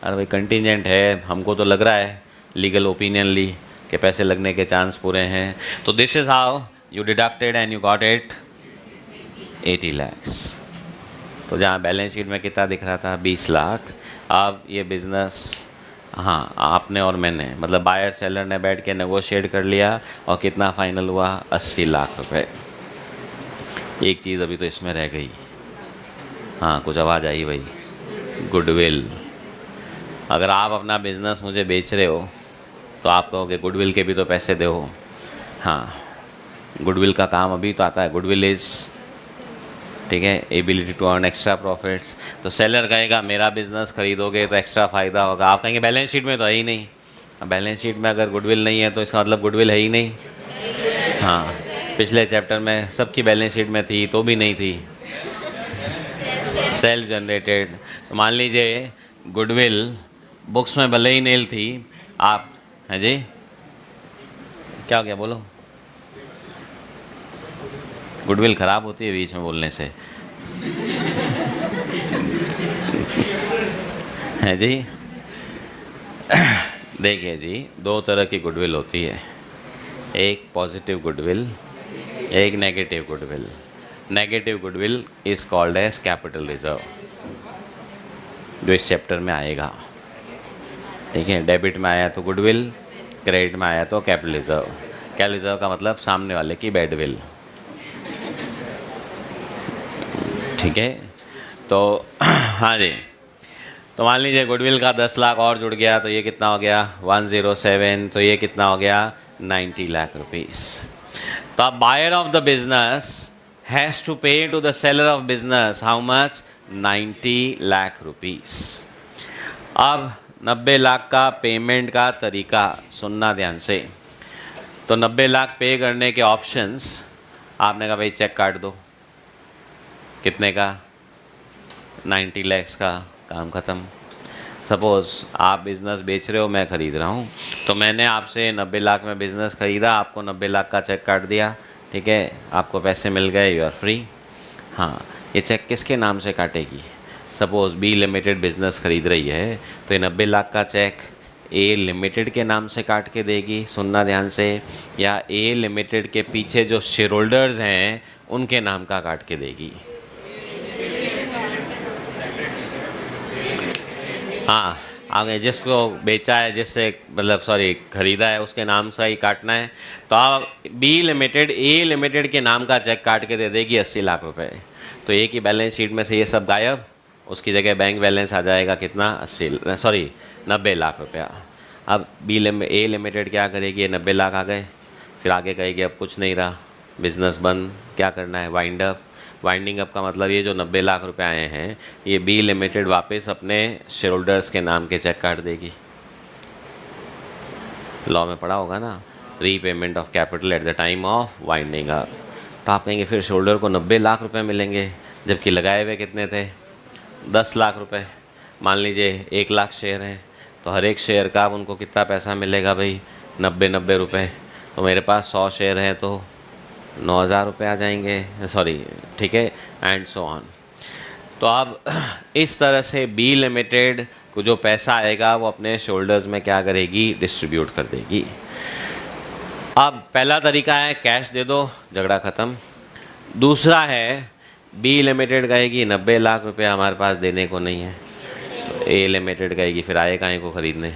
Speaker 1: अरे भाई कंटिजेंट है, हमको तो लग रहा है लीगल ओपिनियन ली कि पैसे लगने के चांस पूरे हैं। तो this is how you deducted and you got it 80 lakhs। तो जहाँ बैलेंस शीट में कितना दिख रहा था 20 लाख, अब ये बिज़नेस, हाँ आपने और मैंने मतलब बायर सेलर ने बैठ के नेगोशिएट कर लिया और कितना फाइनल हुआ 80 लाख रुपए। एक चीज़ अभी तो इसमें रह गई, हाँ कुछ आवाज़ आई भाई, गुडविल। अगर आप अपना बिज़नेस मुझे बेच रहे हो तो आप कहोगे गुडविल के भी तो पैसे दो। हाँ, गुडविल का काम अभी तो आता है, गुडविल इज़ ठीक है ability to earn extra profits. तो सेलर कहेगा मेरा बिजनेस खरीदोगे तो एक्स्ट्रा फ़ायदा होगा, आप कहेंगे बैलेंस शीट में तो है ही नहीं। अब बैलेंस शीट में अगर गुडविल नहीं है तो इसका मतलब गुडविल है ही नहीं। हाँ, पिछले चैप्टर में सबकी बैलेंस शीट में थी तो भी नहीं थी, सेल्फ जनरेटेड। तो मान लीजिए गुडविल बुक्स में भले ही नहीं थी, आप हैं जी क्या हो गया बोलो, गुडविल ख़राब होती है बीच में बोलने से है जी। देखिए जी, 2 तरह की गुडविल होती है, एक पॉजिटिव गुडविल, एक negative goodwill. Negative goodwill is called as capital reserve, जो इस चैप्टर में आएगा। ठीक है, डेबिट में आया तो गुडविल, क्रेडिट में आया तो कैपिटल रिजर्व। कैपिटल रिजर्व का मतलब सामने वाले की बैडविल। ठीक है, तो हाँ जी, तो मान लीजिए गुडविल का 10 लाख और जुड़ गया तो ये कितना हो गया 107, तो ये कितना हो गया 90 लाख रुपीस। तो अब buyer of the business has to pay to the seller of business how much 90 lakh rupees. अब 90 लाख का पेमेंट का तरीका सुनना ध्यान से। तो 90 लाख पे करने के ऑप्शंस, आपने कहा भाई चेक काट दो, कितने का 90 लाख का, काम ख़त्म। सपोज़ आप बिज़नेस बेच रहे हो, मैं ख़रीद रहा हूँ, तो मैंने आपसे 90 लाख में बिज़नेस ख़रीदा, आपको 90 लाख का चेक काट दिया, ठीक है, आपको पैसे मिल गए, यू आर फ्री। हाँ, ये चेक किसके नाम से काटेगी? सपोज़ बी लिमिटेड बिज़नेस ख़रीद रही है तो ये 90 लाख का चेक ए लिमिटेड के नाम से काट के देगी, सुनना ध्यान से, या ए लिमिटेड के पीछे जो शेयर होल्डर्स हैं उनके नाम का काट के देगी। हाँ, आगे जिसको बेचा है, जिससे मतलब सॉरी ख़रीदा है, उसके नाम से ही काटना है। तो आप बी लिमिटेड ए लिमिटेड के नाम का चेक काट के दे देगी 80 लाख रुपए। तो ए की बैलेंस शीट में से ये सब गायब, उसकी जगह बैंक बैलेंस आ जाएगा कितना 90 लाख रुपया। अब ए लिमिटेड क्या करेगी, ये 90 लाख आ गए, फिर आगे कहेगी अब कुछ नहीं रहा, बिज़नेस बंद, क्या करना है, वाइंड अप। वाइंडिंग अप का मतलब ये जो 90 लाख रुपए आए हैं, ये बी लिमिटेड वापस अपने शेयर होल्डर्स के नाम के चेक काट देगी। लॉ में पढ़ा होगा ना, repayment of capital at the time of winding up. तो आप कहेंगे फिर शेयर होल्डर को 90 लाख रुपए मिलेंगे, जबकि लगाए हुए कितने थे 10 लाख रुपए। मान लीजिए 1 लाख शेयर हैं, तो हर एक शेयर का अब उनको कितना पैसा मिलेगा भाई 90 रुपए। तो मेरे पास 100 शेयर हैं तो 9,000 रुपये आ जाएंगे, सॉरी ठीक है, एंड सो ऑन। तो अब इस तरह से बी लिमिटेड को जो पैसा आएगा वो अपने शोल्डर्स में क्या करेगी, डिस्ट्रीब्यूट कर देगी। अब पहला तरीका है कैश दे दो, झगड़ा ख़त्म। दूसरा है बी लिमिटेड कहेगी 90 लाख रुपए हमारे पास देने को नहीं है, तो ए लिमिटेड कहेगी फिर आए काहे को ख़रीदने,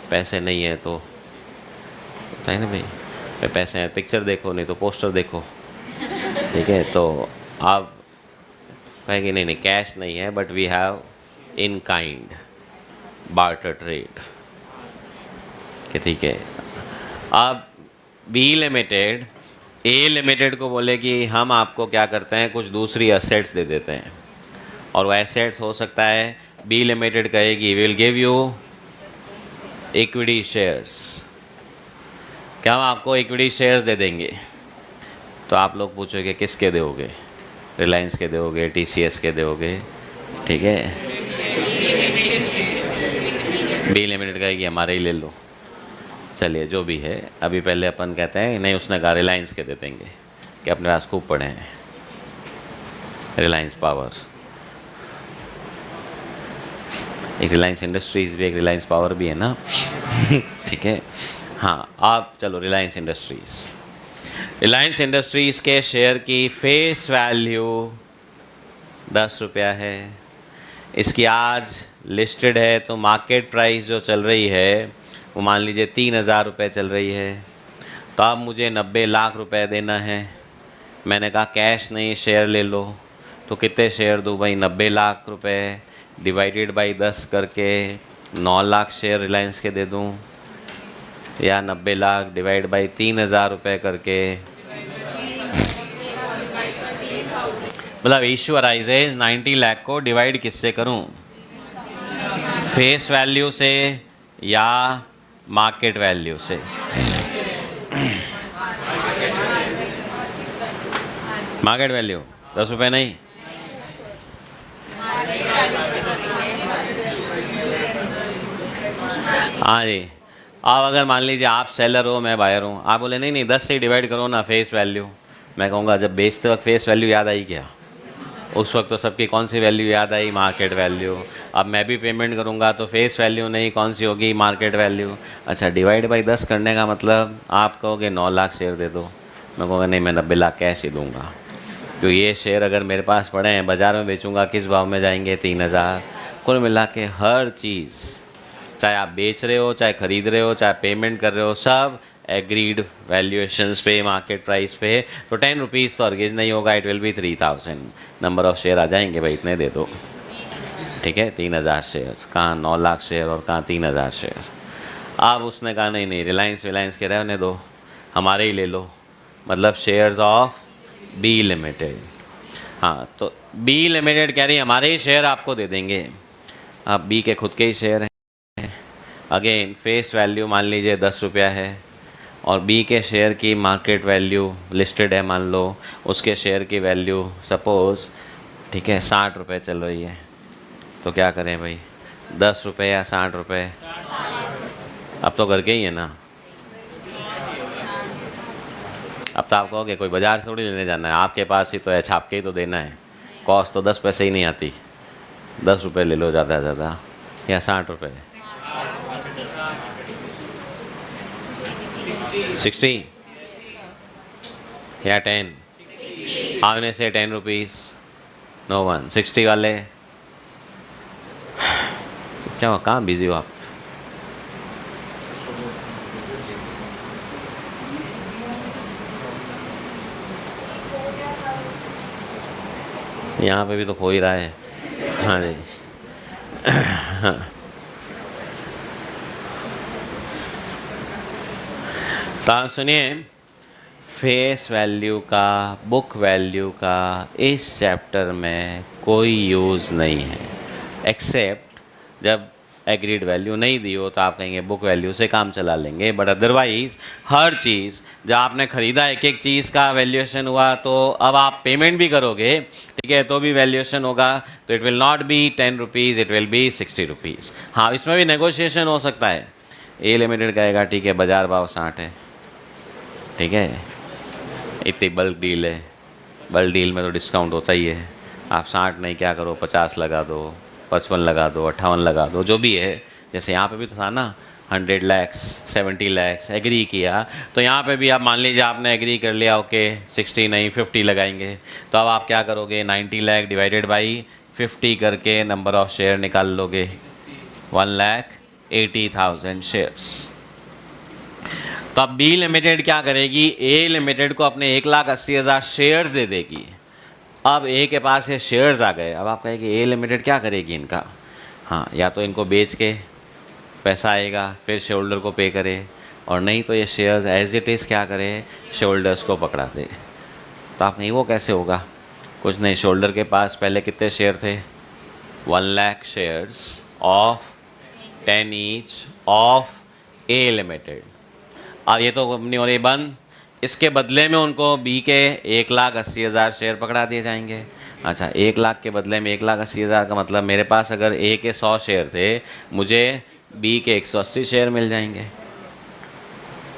Speaker 1: पैसे नहीं है तो होता है ना भाई, फिर पैसे हैं पिक्चर देखो नहीं तो पोस्टर देखो, ठीक है। तो आप कहेंगे नहीं नहीं कैश नहीं है but we have in kind barter trade, कि ठीक है। अब बी लिमिटेड ए लिमिटेड को बोले कि हम आपको क्या करते हैं कुछ दूसरी एसेट्स दे देते हैं, और वो एसेट्स हो सकता है बी लिमिटेड कहेगी will give you equity shares, क्या हम आपको इक्विटी शेयर्स दे देंगे। तो आप लोग पूछोगे किसके दोगे, रिलायंस के दोगे, टीसीएस के दोगे, ठीक है। बी लिमिटेड कहेगी हमारे ही ले लो, चलिए जो भी है। अभी पहले अपन कहते हैं नहीं, उसने कहा रिलायंस के दे देंगे कि अपने पास खूब पड़े हैं, रिलायंस पावर, एक रिलायंस इंडस्ट्रीज़ भी एक रिलायंस पावर भी है ना ठीक है। हाँ आप चलो रिलायंस इंडस्ट्रीज़ के शेयर की फेस वैल्यू 10 रुपया है, इसकी आज लिस्टेड है तो मार्केट प्राइस जो चल रही है वो मान लीजिए 3,000 रुपये चल रही है, तो अब मुझे 90 लाख रुपए देना है। मैंने कहा कैश नहीं शेयर ले लो, तो कितने शेयर दूँ भाई, 90 लाख रुपए डिवाइडेड बाई 10 करके 9 लाख शेयर रिलायंस के दे दूँ, या 90 लाख डिवाइड बाई 3,000 रुपये करके, मतलब इशू अराइजेज 90 लाख को डिवाइड किससे करूं, फेस वैल्यू से या मार्केट वैल्यू से। मार्केट वैल्यू 10 रुपये नहीं, हाँ जी। अब अगर मान लीजिए आप सेलर हो मैं बायर हूँ, आप बोले नहीं नहीं 10 से डिवाइड करो ना फेस वैल्यू, मैं कहूँगा जब बेचते वक्त फेस वैल्यू याद आई क्या, उस वक्त तो सबकी कौन सी वैल्यू याद आई, मार्केट वैल्यू। अब मैं भी पेमेंट करूँगा तो फेस वैल्यू नहीं, कौन सी होगी, मार्केट वैल्यू। अच्छा डिवाइड बाई 10 करने का मतलब आप कहोगे 9 लाख शेयर दे दो, मैं कहूँगा नहीं मैं 90 लाख कैश ही दूँगा, तो ये शेयर अगर मेरे पास पड़े हैं बाज़ार में बेचूँगा किस भाव में जाएंगे, 3,000। कुल मिला के हर चीज़, चाहे आप बेच रहे हो, चाहे ख़रीद रहे हो, चाहे पेमेंट कर रहे हो, सब एग्रीड वैल्यूएशंस पे, मार्केट प्राइस पे। तो 10 रुपीज़ तो अर्गेज नहीं होगा, it will be 3,000 number of share आ जाएंगे भाई, इतने दे दो, ठीक है। 3,000 शेयर, कहाँ 9 लाख शेयर और कहाँ 3,000 शेयर। अब उसने कहा नहीं नहीं रिलायंस के रहने दो, हमारे ही ले लो, मतलब शेयर्स ऑफ बी लिमिटेड। हाँ तो बी लिमिटेड कह रही हमारे ही शेयर आपको दे देंगे। अब बी के खुद के ही शेयर हैं, अगेन फेस वैल्यू मान लीजिए 10 रुपया है, और बी के शेयर की मार्केट वैल्यू लिस्टेड है मान लो, उसके शेयर की वैल्यू सपोज़ ठीक है 60 रुपये चल रही है, तो क्या करें भाई 10 रुपये या 60 रुपये, अब तो करके ही है ना। अब तो आप कहोगे कोई बाज़ार से थोड़ी लेने जाना है, आपके पास ही तो है, छाप के ही तो देना है, कॉस्ट तो 10 पैसे ही नहीं आती, 10 रुपये ले लो ज़्यादा से ज़्यादा, या 60 रुपये, 60 या 10, आपने से 10 रुपीज़, नो वन 60 वाले, क्या हुआ कहाँ बिजी हो आप, यहाँ पे भी तो खो ही रहा है। हाँ जी हाँ तो सुनिए, फेस वैल्यू का, बुक वैल्यू का इस चैप्टर में कोई यूज़ नहीं है, एक्सेप्ट जब एग्रीड वैल्यू नहीं दी हो तो आप कहेंगे बुक वैल्यू से काम चला लेंगे, बट अदरवाइज़ हर चीज़ जब आपने ख़रीदा एक एक चीज़ का वैल्यूएशन हुआ, तो अब आप पेमेंट भी करोगे ठीक है तो भी वैल्यूएशन होगा, तो it will not be 10 rupees, it will B 60 rupees. हाँ इसमें भी नेगोशिएशन हो सकता है, ए लिमिटेड कहेगा ठीक है बाज़ार भाव 60 है, ठीक है इतनी बल्क डील है, बल्क डील में तो डिस्काउंट होता ही है, आप 60 नहीं क्या करो 50 लगा दो, 55 लगा दो, 58 लगा दो, जो भी है। जैसे यहाँ पे भी तो था ना, 100 lakhs, 70 lakhs एग्री किया, तो यहाँ पे भी आप मान लीजिए आपने एग्री कर लिया, ओके 60 नहीं 50 लगाएंगे, तो अब आप क्या करोगे, 90 लाख डिवाइडेड बाई 50 करके नंबर ऑफ शेयर निकाल लोगे, 1,80,000 शेयर्स। तो अब बी लिमिटेड क्या करेगी, ए लिमिटेड को अपने 1,80,000 शेयर्स दे देगी। अब ए के पास ये शेयर्स आ गए, अब आप कहेंगे ए लिमिटेड क्या करेगी इनका, हाँ या तो इनको बेच के पैसा आएगा फिर शेयर होल्डर को पे करे, और नहीं तो ये शेयर्स एज इट इज़ क्या करे, शेयर होल्डर्स को पकड़ा दे। तो आप नहीं, वो कैसे होगा, कुछ नहीं, शेयर होल्डर के पास पहले कितने शेयर थे, 1 lakh shares of 10 each of A limited. अब ये तो कंपनी हो रही बंद, इसके बदले में उनको बी के 1,80,000 शेयर पकड़ा दिए जाएंगे। अच्छा, 1 लाख के बदले में 1,80,000 का मतलब मेरे पास अगर ए के 100 शेयर थे, मुझे बी के 180 शेयर मिल जाएंगे।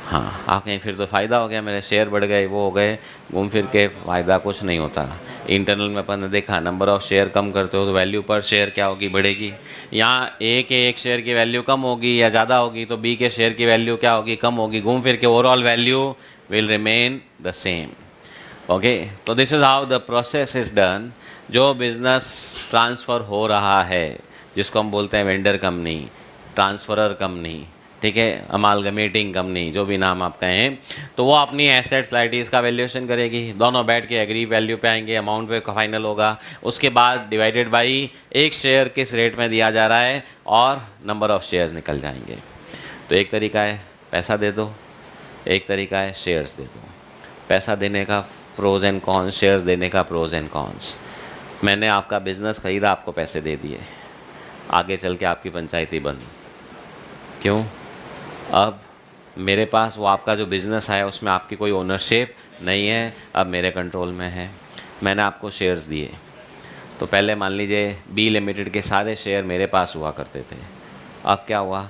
Speaker 1: हाँ, आप कहीं फिर तो फ़ायदा हो गया, मेरे शेयर बढ़ गए, वो हो गए, घूम फिर के फ़ायदा कुछ नहीं होता। इंटरनल में अपन ने देखा, नंबर ऑफ़ शेयर कम करते हो तो वैल्यू पर शेयर क्या होगी, बढ़ेगी। यहाँ ए के 1 शेयर की वैल्यू कम होगी या ज़्यादा होगी, तो बी के शेयर की वैल्यू क्या होगी, कम होगी, घूम फिर के overall value will remain the same. Okay, तो this is how the process is done. जो बिज़नेस ट्रांसफ़र हो रहा है, जिसको हम बोलते हैं वेंडर कंपनी, ट्रांसफरर कंपनी, ठीक है, अमालगमेटिंग कंपनी, जो भी नाम आप कहें, तो वो अपनी एसेट्स लाइबिलिटीज़ का वैल्यूएशन करेगी, दोनों बैठ के एग्री वैल्यू पे आएंगे, अमाउंट पे फाइनल होगा, उसके बाद डिवाइडेड बाई एक शेयर किस रेट में दिया जा रहा है और नंबर ऑफ़ शेयर्स निकल जाएंगे। तो एक तरीका है पैसा दे दो, एक तरीका है शेयर्स दे दो। पैसा देने का प्रोज एंड कॉन्स, शेयर्स देने का प्रोज एंड कॉन्स। मैंने आपका बिज़नेस ख़रीदा, आपको पैसे दे दिए, आगे चल के आपकी पंचायती बंद, क्यों, अब मेरे पास वो आपका जो बिज़नेस है उसमें आपकी कोई ओनरशिप नहीं है, अब मेरे कंट्रोल में है। मैंने आपको शेयर्स दिए, तो पहले मान लीजिए बी लिमिटेड के सारे शेयर मेरे पास हुआ करते थे। अब क्या हुआ,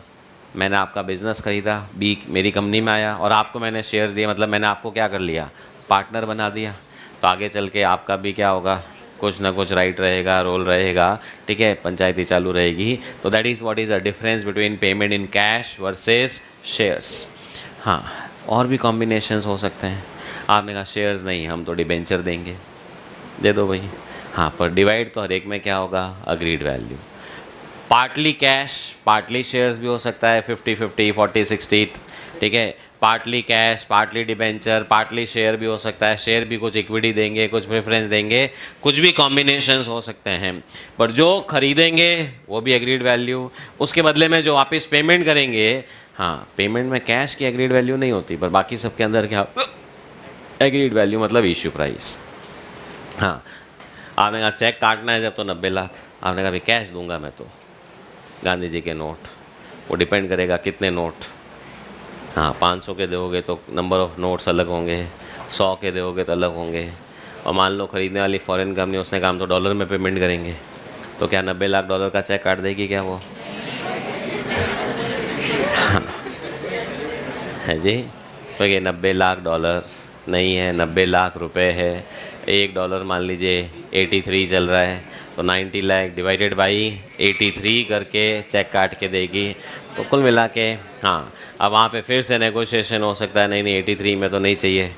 Speaker 1: मैंने आपका बिज़नेस ख़रीदा, बी मेरी कंपनी में आया और आपको मैंने शेयर्स दिए, मतलब मैंने आपको क्या कर लिया, पार्टनर बना दिया। तो आगे चल के आपका भी क्या होगा, कुछ ना कुछ राइट रहेगा, रोल रहेगा, ठीक है, पंचायती चालू रहेगी। तो that is what is the difference between payment in cash versus shares. हाँ, और भी कॉम्बिनेशंस हो सकते हैं। आपने कहा शेयर्स नहीं, हम तो डिबेंचर देंगे, दे दो भाई। हाँ, पर डिवाइड तो हर एक में क्या होगा, agreed value. Partly cash partly shares भी हो सकता है, 50-50, 40-60, ठीक है, partly cash partly debenture partly share भी हो सकता है, शेयर भी कुछ इक्विटी देंगे, कुछ प्रेफरेंस देंगे, कुछ भी कॉम्बिनेशंस हो सकते हैं। पर जो खरीदेंगे वो भी एग्रीड वैल्यू, उसके बदले में जो वापस पेमेंट करेंगे, हाँ, पेमेंट में कैश की एग्रीड वैल्यू नहीं होती, पर बाकी सबके अंदर क्या एग्रीड वैल्यू, मतलब इश्यू प्राइस। हाँ, आपने कहा चेक काटना है जब, तो 90 लाख, आपने कहा भाई कैश दूंगा मैं, तो गांधी जी के नोट, वो डिपेंड करेगा कितने नोट। हाँ, 500 के दोगे तो नंबर ऑफ़ नोट्स अलग होंगे, 100 के दोगे तो अलग होंगे। और मान लो खरीदने वाली फॉरेन कंपनी, उसने काम तो डॉलर में पेमेंट करेंगे, तो क्या 90 लाख डॉलर का चेक काट देगी क्या वो? हाँ, है जी, तो ये 90 लाख डॉलर नहीं है, 90 लाख रुपए है। $1 मान लीजिए 83 चल रहा है, तो 90 लाख डिवाइडेड बाई 83 करके चेक काट के देगी। तो कुल मिला के हाँ, अब वहाँ पे फिर से नेगोशिएशन हो सकता है, नहीं 83 में तो नहीं चाहिए,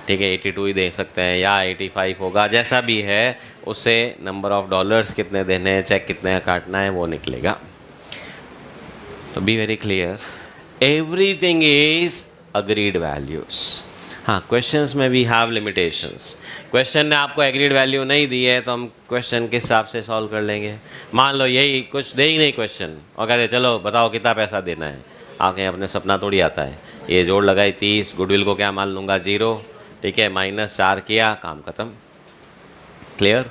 Speaker 1: ठीक है, 82 ही दे सकते हैं या 85 होगा, जैसा भी है उससे नंबर ऑफ़ डॉलर्स कितने देने हैं, चेक कितने काटना है, वो निकलेगा। तो be very clear, everything is agreed values. हाँ, क्वेश्चंस में वी हैव लिमिटेशंस। क्वेश्चन ने आपको एग्रीड वैल्यू नहीं दी है, तो हम क्वेश्चन के हिसाब से सॉल्व कर लेंगे। मान लो यही कुछ दे ही नहीं क्वेश्चन, और कहते चलो बताओ कितना पैसा देना है, आपके अपने सपना थोड़ी आता है। ये जोड़ लगाई 30, गुडविल को क्या मान लूँगा 0, ठीक है, -4 किया, काम ख़त्म। Clear,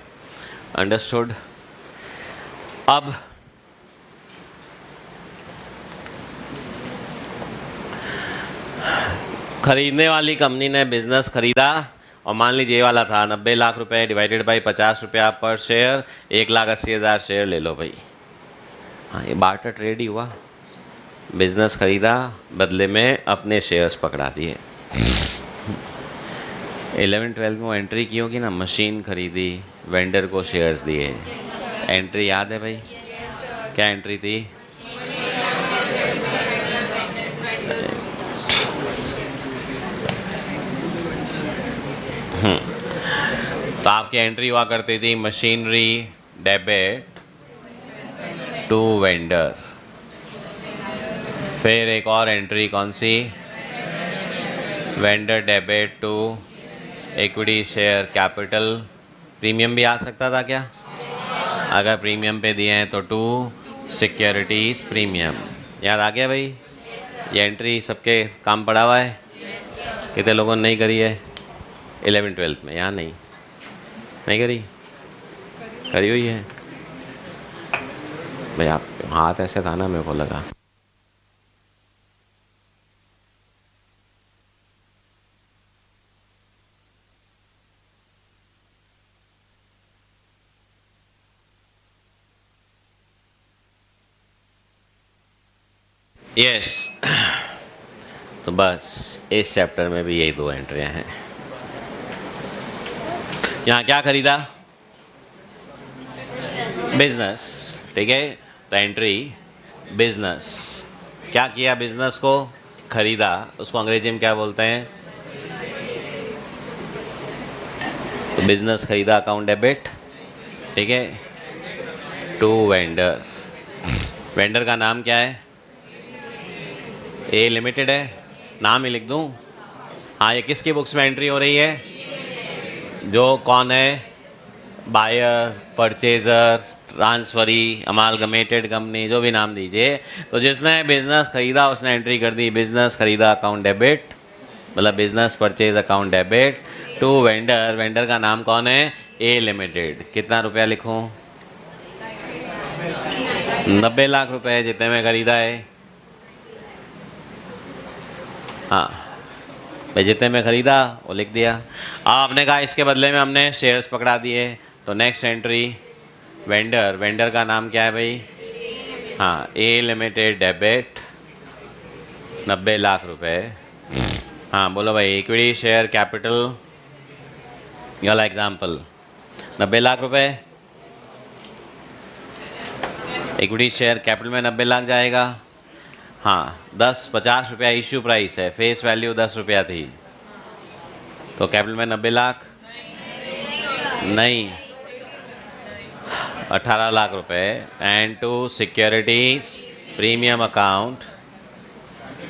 Speaker 1: understood. अब खरीदने वाली कंपनी ने बिज़नेस खरीदा, और मान लीजिए ये वाला था 90 लाख रुपए डिवाइडेड बाई 50 रुपया पर शेयर, 1,80,000 शेयर ले लो भाई। हाँ, ये बार्टर ट्रेड ही हुआ, बिज़नेस खरीदा, बदले में अपने शेयर्स पकड़ा दिए। 11-12 में वो एंट्री की होगी ना, मशीन खरीदी, वेंडर को शेयर्स दिए, एंट्री याद है भाई? क्या एंट्री थी? तो आपकी एंट्री हुआ करती थी मशीनरी डेबिट टू वेंडर, फिर एक और एंट्री कौन सी, vendor debit to equity share capital. Premium भी आ सकता था क्या? अगर प्रीमियम पे दिए हैं तो टू सिक्योरिटीज़ प्रीमियम। याद आ गया भाई? ये एंट्री सबके काम पड़ा हुआ है, कितने लोगों ने नहीं करी है 11th-12th में? यहाँ नहीं करी, करी हुई है भाई। आप हाथ ऐसे था ना, मेरे को लगा। यस तो बस इस चैप्टर में भी यही 2 एंट्रियाँ हैं। यहाँ क्या खरीदा? बिजनेस, ठीक है। तो एंट्री बिजनेस, क्या किया? बिजनेस को खरीदा, उसको अंग्रेजी में क्या बोलते हैं? तो बिजनेस खरीदा, अकाउंट डेबिट, ठीक है, टू वेंडर। वेंडर का नाम क्या है? ए लिमिटेड है, नाम ही लिख दूँ? हाँ, ये किसकी बुक्स में एंट्री हो रही है? जो कौन है? बायर, परचेज़र, ट्रांसफरी, अमालगमेटेड कंपनी, जो भी नाम दीजिए। तो जिसने बिज़नेस खरीदा उसने एंट्री कर दी, बिज़नेस खरीदा अकाउंट डेबिट, मतलब business purchase account debit to vendor. Vendor का नाम कौन है? A limited. कितना रुपया लिखूं? 90 लाख रुपए जितने में खरीदा है। हाँ भाई, जितने में ख़रीदा वो लिख दिया। आपने कहा इसके बदले में हमने शेयर्स पकड़ा दिए, तो नेक्स्ट एंट्री वेंडर। वेंडर का नाम क्या है भाई? हाँ, ए लिमिटेड डेबिट 90 लाख रुपए। हाँ बोलो भाई, इक्विटी शेयर कैपिटल, वाला एग्जाम्पल 90 लाख रुपए। इक्विटी शेयर कैपिटल में 90 लाख जाएगा। हाँ, 50 रुपया इश्यू प्राइस है, फेस वैल्यू 10 रुपया थी, तो कैपिटल में 90 लाख नहीं, 18 लाख रुपए। And to securities premium account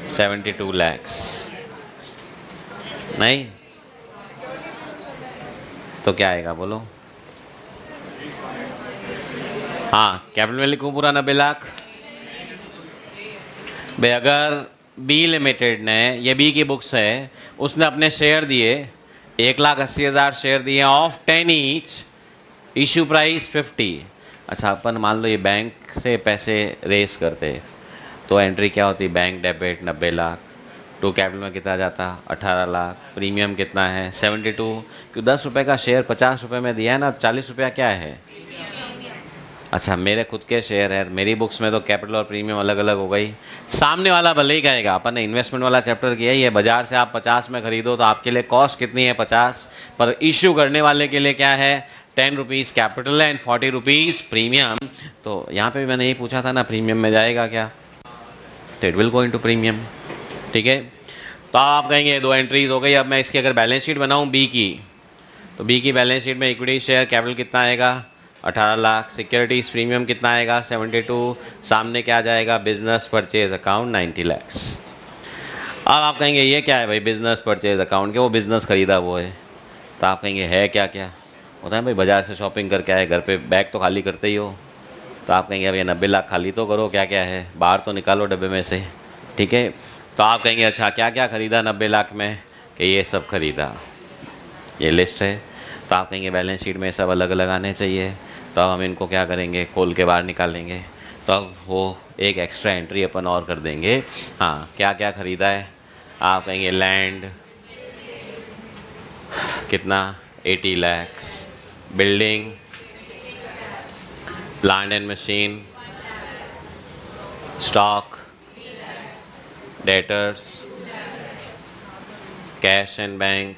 Speaker 1: 72 lakhs नहीं, तो क्या आएगा बोलो? हाँ, कैपिटल में लिखूँ पूरा 90 लाख भाई। अगर बी लिमिटेड ने, ये बी की बुक्स है, उसने अपने शेयर दिए 1,80,000 शेयर दिए ऑफ 10 ईच, इशू प्राइस 50। अच्छा, अपन मान लो ये बैंक से पैसे रेस करते, तो एंट्री क्या होती? Bank debit 90 lakh to capital में कितना जाता? 18 लाख। प्रीमियम कितना है? 72। क्यों 10 रुपये का शेयर 50 रुपये में दिया है ना, 40 रुपया क्या है? अच्छा, मेरे खुद के शेयर है, मेरी बुक्स में तो कैपिटल और प्रीमियम अलग अलग हो गई। सामने वाला भले ही कहेगा, अपन ने इन्वेस्टमेंट वाला चैप्टर किया ही है, बाजार से आप 50 में खरीदो तो आपके लिए कॉस्ट कितनी है? 50, पर इश्यू करने वाले के लिए क्या है? 10 rupees capital and 40 rupees premium. तो यहाँ पे भी मैंने यही पूछा था ना, प्रीमियम में जाएगा क्या? तो it will go into premium, ठीक है। तो आप कहेंगे 2 एंट्रीज हो गई। अब मैं इसकी अगर बैलेंस शीट बनाऊँ बी की, तो बी की बैलेंस शीट में इक्विटी शेयर कैपिटल कितना आएगा? 18 लाख। सिक्योरिटीज़ प्रीमियम कितना आएगा? 72। सामने क्या जाएगा? Business purchase account 90 lakhs. अब आप कहेंगे ये क्या है भाई? बिजनेस परचेज अकाउंट के, वो बिज़नेस खरीदा वो है। तो आप कहेंगे है क्या? क्या होता है भाई? बाज़ार से शॉपिंग करके आए, घर पे बैग तो खाली करते ही हो, तो आप कहेंगे अब ये 90 लाख खाली तो करो, क्या क्या है बाहर तो निकालो डब्बे में से, ठीक है। तो आप कहेंगे अच्छा क्या क्या ख़रीदा 90 लाख में? कि ये सब ख़रीदा, ये लिस्ट है। तो आप कहेंगे बैलेंस शीट में सब अलग अलग आने चाहिए, तो अब हम इनको क्या करेंगे? खोल के बाहर निकालेंगे। तो अब वो एक एक्स्ट्रा एंट्री अपन और कर देंगे। हाँ, क्या क्या ख़रीदा है? आप कहेंगे लैंड कितना? 80 lakhs. Building, plant and machine, stock, debtors, cash and bank,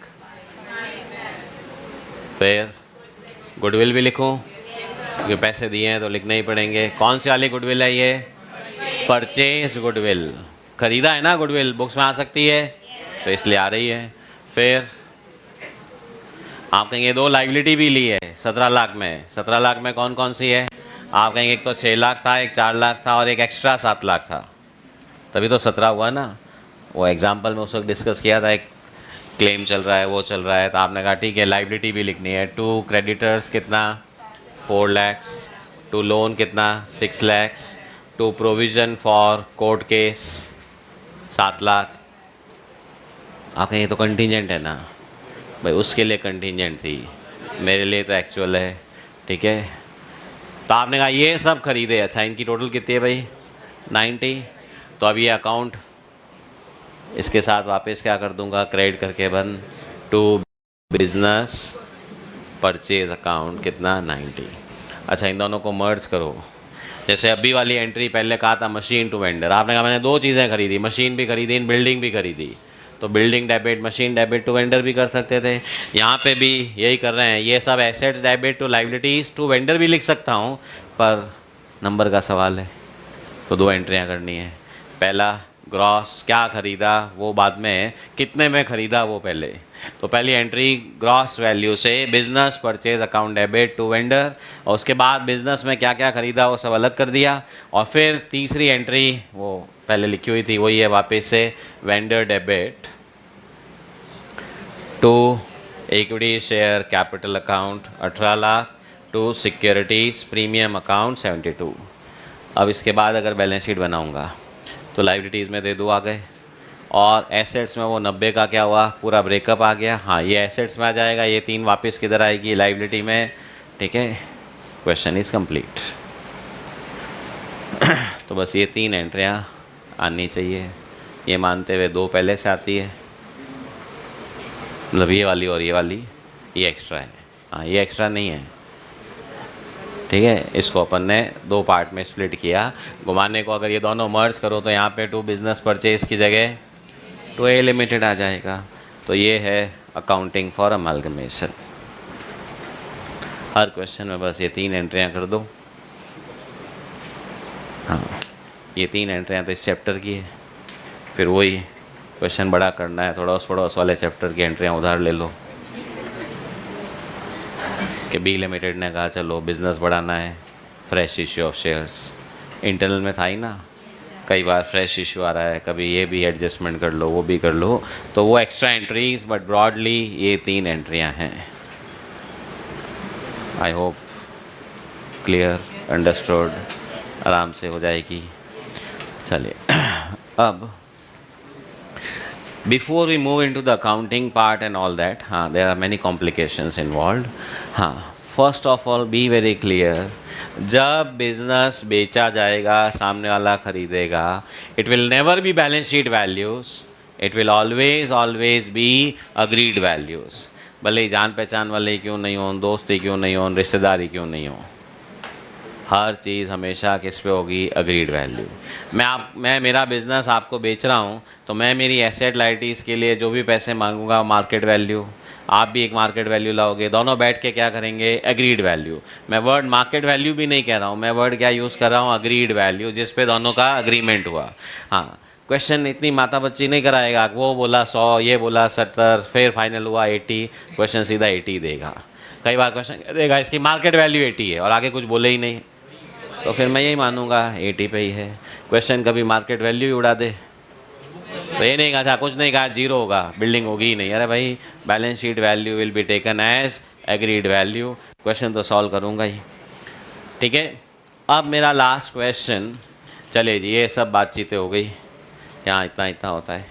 Speaker 1: फिर गुडविल भी लिखूं क्योंकि पैसे दिए हैं तो लिखने ही पड़ेंगे। कौन सी वाली गुडविल है ये? परचेज गुडविल, खरीदा है ना गुडविल, बुक्स में आ सकती है तो इसलिए आ रही है। फिर आप कहेंगे 2 लाइबिलिटी भी ली है 17 लाख में। 17 लाख में कौन कौन सी है? आप कहेंगे एक तो 6 लाख था, एक 4 लाख था और एक एक्स्ट्रा 7 लाख था, तभी तो 17 हुआ ना। वो एग्जाम्पल में उस वक्त डिस्कस किया था, एक क्लेम चल रहा है, वो चल रहा है, तो आपने कहा ठीक है लाइबिलिटी भी लिखनी है। 2 क्रेडिटर्स कितना 4 लैक्स, 2 लोन कितना 6 lakhs, 2 provision for court case 7 lakh. आप कहें ये तो कंटीजेंट है ना भाई, उसके लिए कंटीजेंट थी, मेरे लिए तो एक्चुअल है, ठीक है। तो आपने कहा ये सब खरीदे, अच्छा इनकी टोटल कितनी है भाई 90। तो अब ये अकाउंट इसके साथ वापस क्या कर दूंगा, क्रेडिट करके बंद। टू बिजनेस परचेज अकाउंट कितना 90। अच्छा इन दोनों को मर्ज करो। जैसे अभी वाली एंट्री पहले कहा था मशीन टू वेंडर, आपने कहा मैंने 2 चीज़ें खरीदी, मशीन भी खरीदी, बिल्डिंग भी खरीदी, तो building debit machine debit to vendor भी कर सकते थे। यहाँ पे भी यही कर रहे हैं, ये सब assets debit to liabilities to vendor भी लिख सकता हूँ, पर नंबर का सवाल है तो 2 एंट्रियाँ करनी है। पहला ग्रॉस क्या खरीदा वो बाद में है, कितने में खरीदा वो पहले। तो पहली एंट्री ग्रॉस वैल्यू से business purchase account debit to vendor, और उसके बाद बिजनेस में क्या क्या खरीदा वो सब अलग कर दिया। और फिर तीसरी एंट्री वो पहले लिखी हुई थी वही है वापस से, vendor debit to equity share capital account 18 lakh to securities premium account 72। अब इसके बाद अगर बैलेंस शीट बनाऊंगा तो लाइबिलिटीज़ में दे दो आ गए, और एसेट्स में वो 90 का क्या हुआ पूरा ब्रेकअप आ गया। हाँ ये एसेट्स में आ जाएगा, ये 3 वापस किधर आएगी लाइबिलिटी में, ठीक है। Question is complete. तो बस ये 3 एंट्रियाँ आनी चाहिए, ये मानते हुए 2 पहले से आती है, मतलब ये वाली और ये वाली, ये एक्स्ट्रा है। हाँ ये एक्स्ट्रा नहीं है, ठीक है। इसको अपन ने 2 पार्ट में स्प्लिट किया। घुमाने को अगर ये दोनों मर्ज करो तो यहाँ पे टू बिजनेस परचेज की जगह टू ए लिमिटेड आ जाएगा। तो ये है accounting for amalgamation. Her question में बस ये 3 एंट्रियाँ कर दो। हाँ ये 3 एंट्रियाँ तो इस चैप्टर की है, फिर वही क्वेश्चन बड़ा करना है, थोड़ा उस पड़ोस वाले चैप्टर की एंट्रियाँ उधार ले लो कि बी लिमिटेड ने कहा चलो बिज़नेस बढ़ाना है, fresh issue of shares. Internal में था ही ना, कई बार फ्रेश इश्यू आ रहा है, कभी ये भी एडजस्टमेंट कर लो वो भी कर लो, तो वो एक्स्ट्रा एंट्रीज, बट ब्रॉडली ये 3 एंट्रियाँ हैं। आई होप क्लियर अंडरस्टूड, आराम से हो जाएगी। चलिए अब before we move into the accounting part and all that, there are many complications involved. First of all be very clear, जब बिजनेस बेचा जाएगा सामने वाला खरीदेगा, it will never be balance sheet values, it will always be agreed values। भले ही जान पहचान वाले क्यों नहीं हो, दोस्ती क्यों नहीं हो, रिश्तेदारी क्यों नहीं हो, हर चीज़ हमेशा किस पे होगी, अग्रीड वैल्यू। मैं मेरा बिज़नेस आपको बेच रहा हूँ तो मैं मेरी एसेट लाइबिलिटीज़ के लिए जो भी पैसे मांगूंगा मार्केट वैल्यू, आप भी एक मार्केट वैल्यू लाओगे, दोनों बैठ के क्या करेंगे, एग्रीड वैल्यू। मैं वर्ड मार्केट वैल्यू भी नहीं कह रहा हूँ, मैं वर्ड क्या यूज़ कर रहा हूँ, अग्रीड वैल्यू, जिस पे दोनों का अग्रीमेंट हुआ। हाँ क्वेश्चन इतनी माता बच्ची नहीं कराएगा, वो बोला 100 ये बोला 70 फिर फाइनल हुआ 80, क्वेश्चन सीधा 80 देगा। कई बार क्वेश्चन देगा इसकी मार्केट वैल्यू 80 है और आगे कुछ बोले ही नहीं, तो फिर मैं यही मानूंगा 80 पे ही है। क्वेश्चन कभी मार्केट वैल्यू ही उड़ा दे तो ये नहीं कहा, कुछ नहीं कहा 0 होगा, बिल्डिंग होगी ही नहीं। अरे भाई balance sheet value will be taken as agreed value, question तो सॉल्व करूँगा ही, ठीक है। अब मेरा लास्ट क्वेश्चन, चलिए जी ये सब बातचीतें हो गई, यहाँ इतना होता है।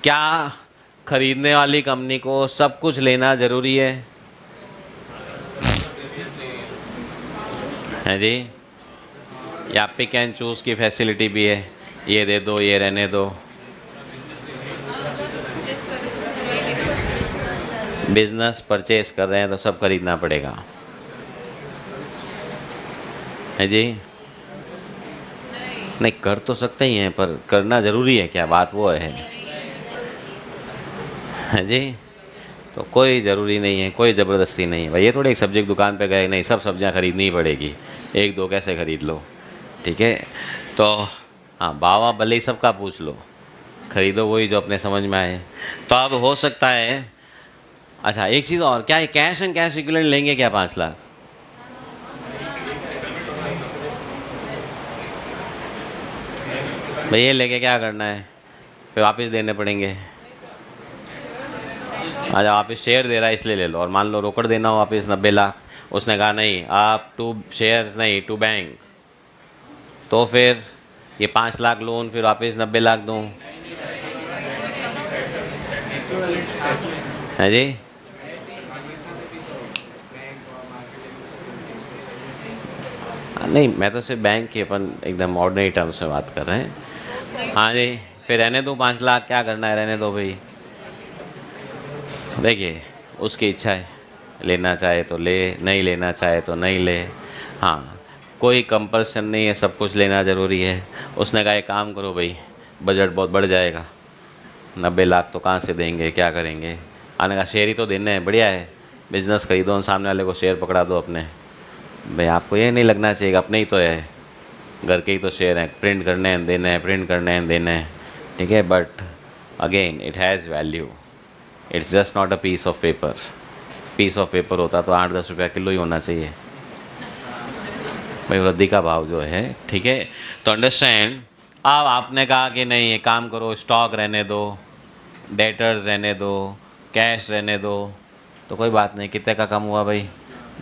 Speaker 1: क्या खरीदने वाली कंपनी को सब कुछ लेना ज़रूरी है जी, या पिक एंड चूज़ की फैसिलिटी भी है, ये दे दो ये रहने दो। बिजनेस परचेज कर रहे हैं तो सब खरीदना पड़ेगा, है जी। नहीं कर तो सकते ही हैं, पर करना ज़रूरी है क्या, बात वो है जी। तो कोई ज़रूरी नहीं है, कोई ज़बरदस्ती नहीं है भाई। ये थोड़ी एक सब्जी दुकान पे गए, नहीं सब सब्जियां खरीदनी ही पड़ेगी, 1-2 कैसे खरीद लो, ठीक है। तो हाँ बावा भले ही सबका पूछ लो, खरीदो वही जो अपने समझ में आए। तो अब हो सकता है अच्छा एक चीज़ और, क्या कैश एंड कैश इक्विवेलेंट लेंगे क्या 5 लाख? भाई ये लेके क्या करना है, फिर वापस देने पड़ेंगे। अच्छा वापस शेयर दे रहा है इसलिए ले लो, और मान लो रोकड़ देना हो वापस 90 लाख, उसने कहा नहीं आप टू शेयर्स नहीं टू बैंक, तो फिर ये 5 लाख लोन फिर वापस 90 लाख दूँ, है जी? नहीं मैं तो सिर्फ बैंक के अपन एकदम ऑर्डिनरी टर्म्स में बात कर रहे हैं। हाँ जी, फिर रहने दो 5 लाख, क्या करना है रहने दो भाई। देखिए उसकी इच्छा है, लेना चाहे तो ले, नहीं लेना चाहे तो नहीं ले। हाँ कोई कंपल्सन नहीं है, सब कुछ लेना ज़रूरी है। उसने कहा एक काम करो भाई, बजट बहुत बढ़ जाएगा, 90 लाख तो कहाँ से देंगे, क्या करेंगे। आने का शेयर ही तो देने हैं, बढ़िया है, बिज़नेस खरीदो, सामने वाले को शेयर पकड़ा दो अपने। भाई आपको ये नहीं लगना चाहिए कि अपने ही तो है, घर के ही तो शेयर हैं, प्रिंट करने हैं देने हैं, प्रिंट करने हैं देने हैं, ठीक है। But again it has value, it's just not a piece of paper. Piece of paper होता तो 8-10 रुपया किलो ही होना चाहिए भाई, वृद्धि का भाव जो है, ठीक है। तो अंडरस्टैंड। अब आपने कहा कि नहीं ये काम करो, स्टॉक रहने दो, डेटर्स रहने दो, कैश रहने दो, तो कोई बात नहीं। कितने का कम हुआ भाई?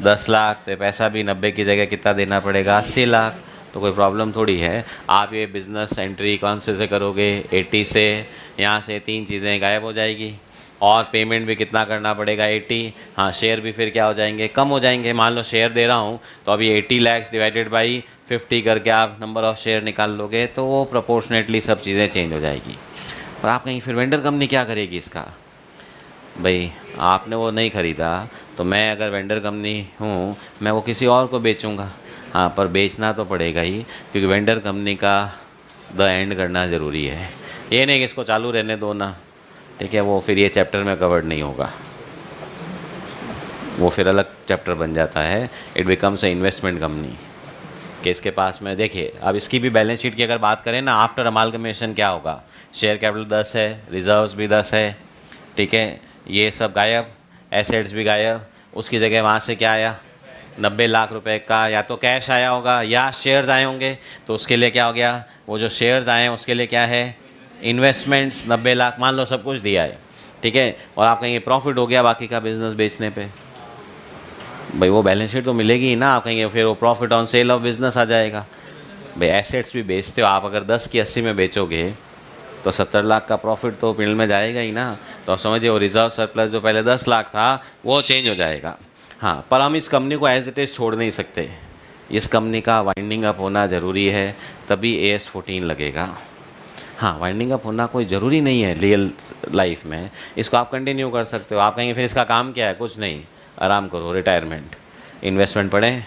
Speaker 1: 10 लाख। तो पैसा भी 90 की जगह कितना देना पड़ेगा? 80 लाख। तो कोई प्रॉब्लम थोड़ी है। आप ये बिज़नेस एंट्री कौन से करोगे? 80 से। यहाँ से 3 चीज़ें गायब हो जाएगी, और पेमेंट भी कितना करना पड़ेगा? 80। हाँ शेयर भी फिर क्या हो जाएंगे? कम हो जाएंगे। मान लो शेयर दे रहा हूँ तो अभी 80 लाख डिवाइडेड बाई 50 करके आप नंबर ऑफ़ शेयर निकाल लोगे, तो वो प्रोपोर्शनेटली सब चीज़ें चेंज हो जाएगी। और आप कहीं फिर वेंडर कंपनी क्या करेगी इसका? भाई आपने वो नहीं ख़रीदा, तो मैं अगर वेंडर कंपनी हूँ मैं वो किसी और को बेचूँगा। हाँ पर बेचना तो पड़ेगा ही, क्योंकि वेंडर कंपनी का द एंड करना ज़रूरी है। ये नहीं कि इसको चालू रहने दो ना, ठीक है, वो फिर ये चैप्टर में कवर्ड नहीं होगा, वो फिर अलग चैप्टर बन जाता है। It becomes a investment company कि इसके पास में। देखिए अब इसकी भी बैलेंस शीट की अगर बात करें ना, आफ्टर अमालगमेशन क्या होगा? शेयर कैपिटल 10 है, रिजर्व्स भी 10 है, ठीक है, ये सब गायब, एसेट्स भी गायब। उसकी जगह वहाँ से क्या आया? 90 लाख रुपए का या तो कैश आया होगा या शेयर्स आए होंगे। तो उसके लिए क्या हो गया? वो जो शेयर्स आए हैं उसके लिए क्या है? इन्वेस्टमेंट्स 90 लाख, मान लो सब कुछ दिया है, ठीक है, और आप कहेंगे प्रॉफिट हो गया बाकी का बिजनेस बेचने पे, भाई वो बैलेंस शीट तो मिलेगी ही ना। आप कहेंगे फिर वो profit on sale of business आ जाएगा। भाई एसेट्स भी बेचते हो आप, अगर 10 की 80 में बेचोगे तो 70 लाख का प्रॉफिट तो पिल में जाएगा ही ना। तो आप समझिए वो रिजर्व सरप्लस जो पहले 10 लाख था वो चेंज हो जाएगा। हाँ पर हम इस कंपनी को एज इट इज़ छोड़ नहीं सकते, इस कंपनी का वाइंडिंग अप होना ज़रूरी है, तभी AS14 लगेगा। हाँ वाइंडिंग अप होना कोई ज़रूरी नहीं है रियल लाइफ में, इसको आप कंटिन्यू कर सकते हो। आप कहेंगे फिर इसका काम क्या है? कुछ नहीं, आराम करो, रिटायरमेंट, इन्वेस्टमेंट पढ़ें,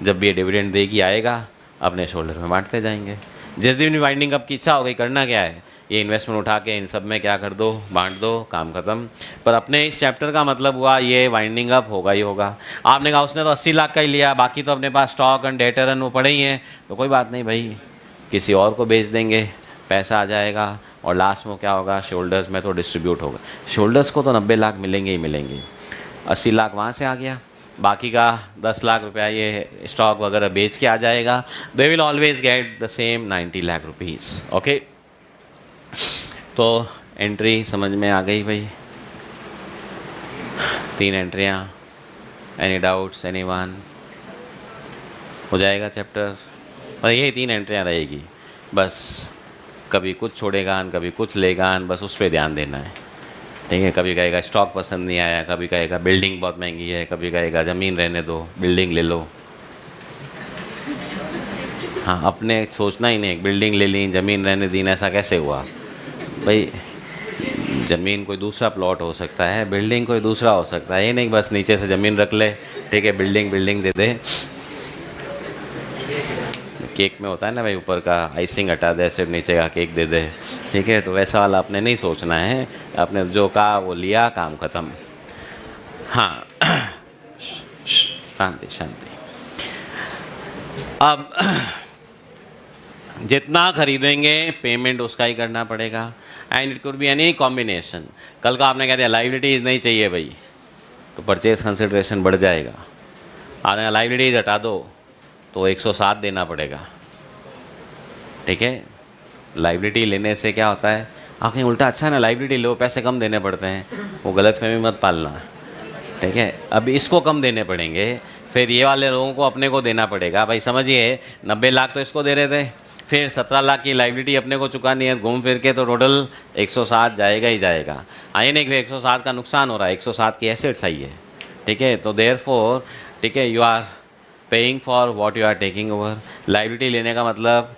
Speaker 1: जब भी ये डिविडेंड देगी आएगा अपने शोल्डर में बांटते जाएंगे। जिस दिन भी वाइंडिंग अप की इच्छा हो गई, करना क्या है? ये इन्वेस्टमेंट उठा के इन सब में क्या कर दो? बांट दो, काम ख़त्म। पर अपने इस चैप्टर का मतलब हुआ ये वाइंडिंग अप होगा ही होगा। आपने कहा उसने तो 80 लाख का ही लिया, बाकी तो अपने पास स्टॉक एंड डेटर एंड वो पड़े ही हैं, तो कोई बात नहीं भाई, किसी और को बेच देंगे, पैसा आ जाएगा, और लास्ट में क्या होगा? शोल्डर्स में तो डिस्ट्रीब्यूट होगा। शोल्डर्स को तो 90 लाख मिलेंगे ही मिलेंगे, 80 लाख वहाँ से आ गया, बाकी का 10 लाख रुपया ये स्टॉक वगैरह बेच के आ जाएगा। They will always get the same 90 lakh rupees. Okay, तो एंट्री समझ में आ गई भाई? 3 एंट्रियाँ। Any doubts? Any one? हो जाएगा चैप्टर, और यही 3 एंट्रियाँ रहेगी बस। कभी कुछ छोड़ेगा, कभी कुछ लेगा, बस उस पर ध्यान देना है, ठीक है। कभी कहेगा स्टॉक पसंद नहीं आया, कभी कहेगा बिल्डिंग बहुत महंगी है, कभी कहेगा ज़मीन रहने दो, बिल्डिंग ले लो। हाँ अपने सोचना ही नहीं, बिल्डिंग ले ली ज़मीन रहने दी, ऐसा कैसे हुआ भाई? ज़मीन कोई दूसरा प्लॉट हो सकता है, बिल्डिंग कोई दूसरा हो सकता है, ये नहीं बस नीचे से ज़मीन रख ले, ठीक है, बिल्डिंग दे दे। केक में होता है ना भाई, ऊपर का आइसिंग हटा दे, सिर्फ नीचे का केक दे दे, ठीक है। तो वैसा वाला आपने नहीं सोचना है, आपने जो कहा वो लिया, काम ख़त्म। हाँ शांति शांति। अब जितना खरीदेंगे पेमेंट उसका ही करना पड़ेगा, and it could be any combination. कल का आपने कह दिया लाइबिलिटीज़ नहीं चाहिए भाई, तो परचेज कंसिडरेशन बढ़ जाएगा। आगे लाइबिलिटीज हटा दो तो 107 देना पड़ेगा, ठीक है। लाइबिलिटी लेने से क्या होता है, आप कहीं उल्टा अच्छा ना लाइबिलिटी लो, पैसे कम देने पड़ते हैं, वो गलतफहमी मत पालना, ठीक है। अब इसको कम देने पड़ेंगे, फिर ये वाले लोगों को अपने को देना पड़ेगा। भाई समझिए 90 लाख तो इसको दे रहे थे, फिर 17 लाख की लाइबिलिटी अपने को चुकानी है, घूम फिर के तो टोटल 107 जाएगा ही जाएगा। आइए नहीं कि 107 का नुकसान हो रहा है, 107 की एसेट्स आई है, ठीक है। तो देयरफॉर, ठीक है, you are paying for what you are taking over. Liability लेने का मतलब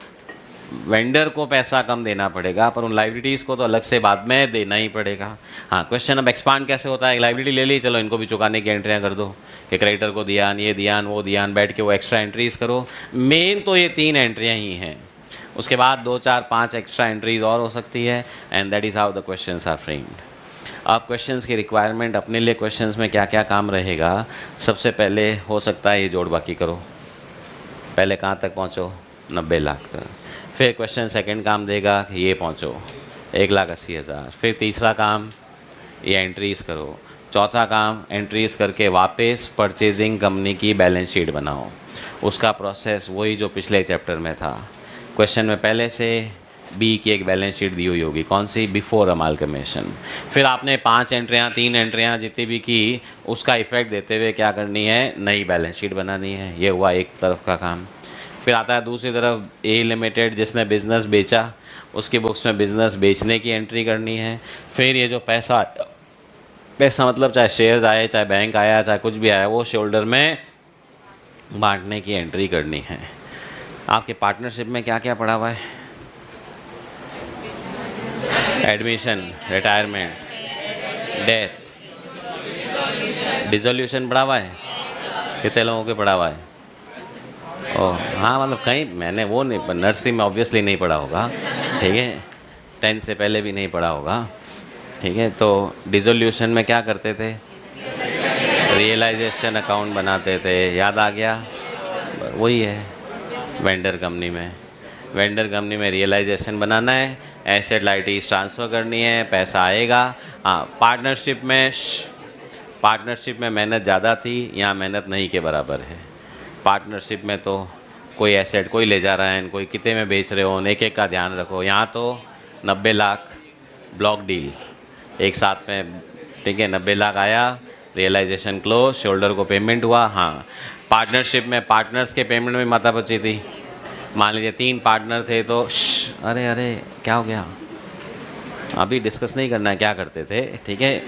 Speaker 1: वेंडर को पैसा कम देना पड़ेगा, पर उन लाइबिलिटीज़ को तो अलग से बाद में देना ही पड़ेगा। हाँ, क्वेश्चन अब एक्सपांड कैसे होता है, लाइबिलिटी ले ली, चलो इनको भी चुकाने की एंट्रियाँ कर दो कि क्रेडिटर को दिया, ये दिया, वो दिया, बैठ के वो एक्स्ट्रा एंट्रीज़ करो। मेन तो ये 3 एंट्रियाँ ही हैं, उसके बाद 2, 4, 5 एक्स्ट्रा एंट्रीज और हो सकती है, and that is how the questions are framed. अब क्वेश्चंस की रिक्वायरमेंट अपने लिए, क्वेश्चंस में क्या क्या काम रहेगा। सबसे पहले हो सकता है ये जोड़ बाकी करो, पहले कहाँ तक पहुँचो, 90 लाख तक। फिर क्वेश्चन सेकंड काम देगा कि ये पहुँचो 1,80,000। फिर तीसरा काम ये एंट्रीज़ करो। चौथा काम एंट्रीज़ करके वापस परचेजिंग कंपनी की बैलेंस शीट बनाओ। उसका प्रोसेस वही जो पिछले चैप्टर में था। क्वेश्चन में पहले से बी की एक बैलेंस शीट दी हुई होगी, कौन सी, बिफोर अमालगमेशन। फिर आपने 5 एंट्रियाँ, 3 एंट्रियाँ जितनी भी की, उसका इफेक्ट देते हुए क्या करनी है, नई बैलेंस शीट बनानी है। ये हुआ एक तरफ का काम। फिर आता है दूसरी तरफ ए लिमिटेड, जिसने बिज़नेस बेचा, उसकी बुक्स में बिज़नेस बेचने की एंट्री करनी है। फिर ये जो पैसा मतलब चाहे शेयर्स आए, चाहे बैंक आया, चाहे कुछ भी आया, वो शेयरहोल्डर में बांटने की एंट्री करनी है। आपके पार्टनरशिप में क्या क्या पड़ा हुआ है, एडमिशन, रिटायरमेंट, डेथ, डिसोल्यूशन पड़ा हुआ है, कितने लोगों के पड़ा हुआ है। ओह हाँ, मतलब कहीं मैंने वो नहीं, नर्सरी में ऑब्वियसली नहीं पढ़ा होगा, ठीक है, 10 से पहले भी नहीं पढ़ा होगा, ठीक है। तो डिसोल्यूशन में क्या करते थे, रियलाइजेशन अकाउंट बनाते थे, याद आ गया, वही है। वेंडर कंपनी में रियलाइजेशन बनाना है, एसेट लाइबिलिटीज ट्रांसफ़र करनी है, पैसा आएगा। हाँ, पार्टनरशिप में मेहनत ज़्यादा थी, यहाँ मेहनत नहीं के बराबर है। पार्टनरशिप में तो कोई एसेट कोई ले जा रहा है, कोई कितने में बेच रहे हो, एक एक का ध्यान रखो। यहाँ तो 90 लाख ब्लॉक डील एक साथ में, ठीक है, 90 लाख आया, रियलाइजेशन क्लोज, शोल्डर को पेमेंट हुआ। हाँ, पार्टनरशिप में पार्टनर्स के पेमेंट में माता बची थी। मान लीजिए 3 पार्टनर थे तो अरे क्या हो गया, अभी डिस्कस नहीं करना है क्या करते थे, ठीक है।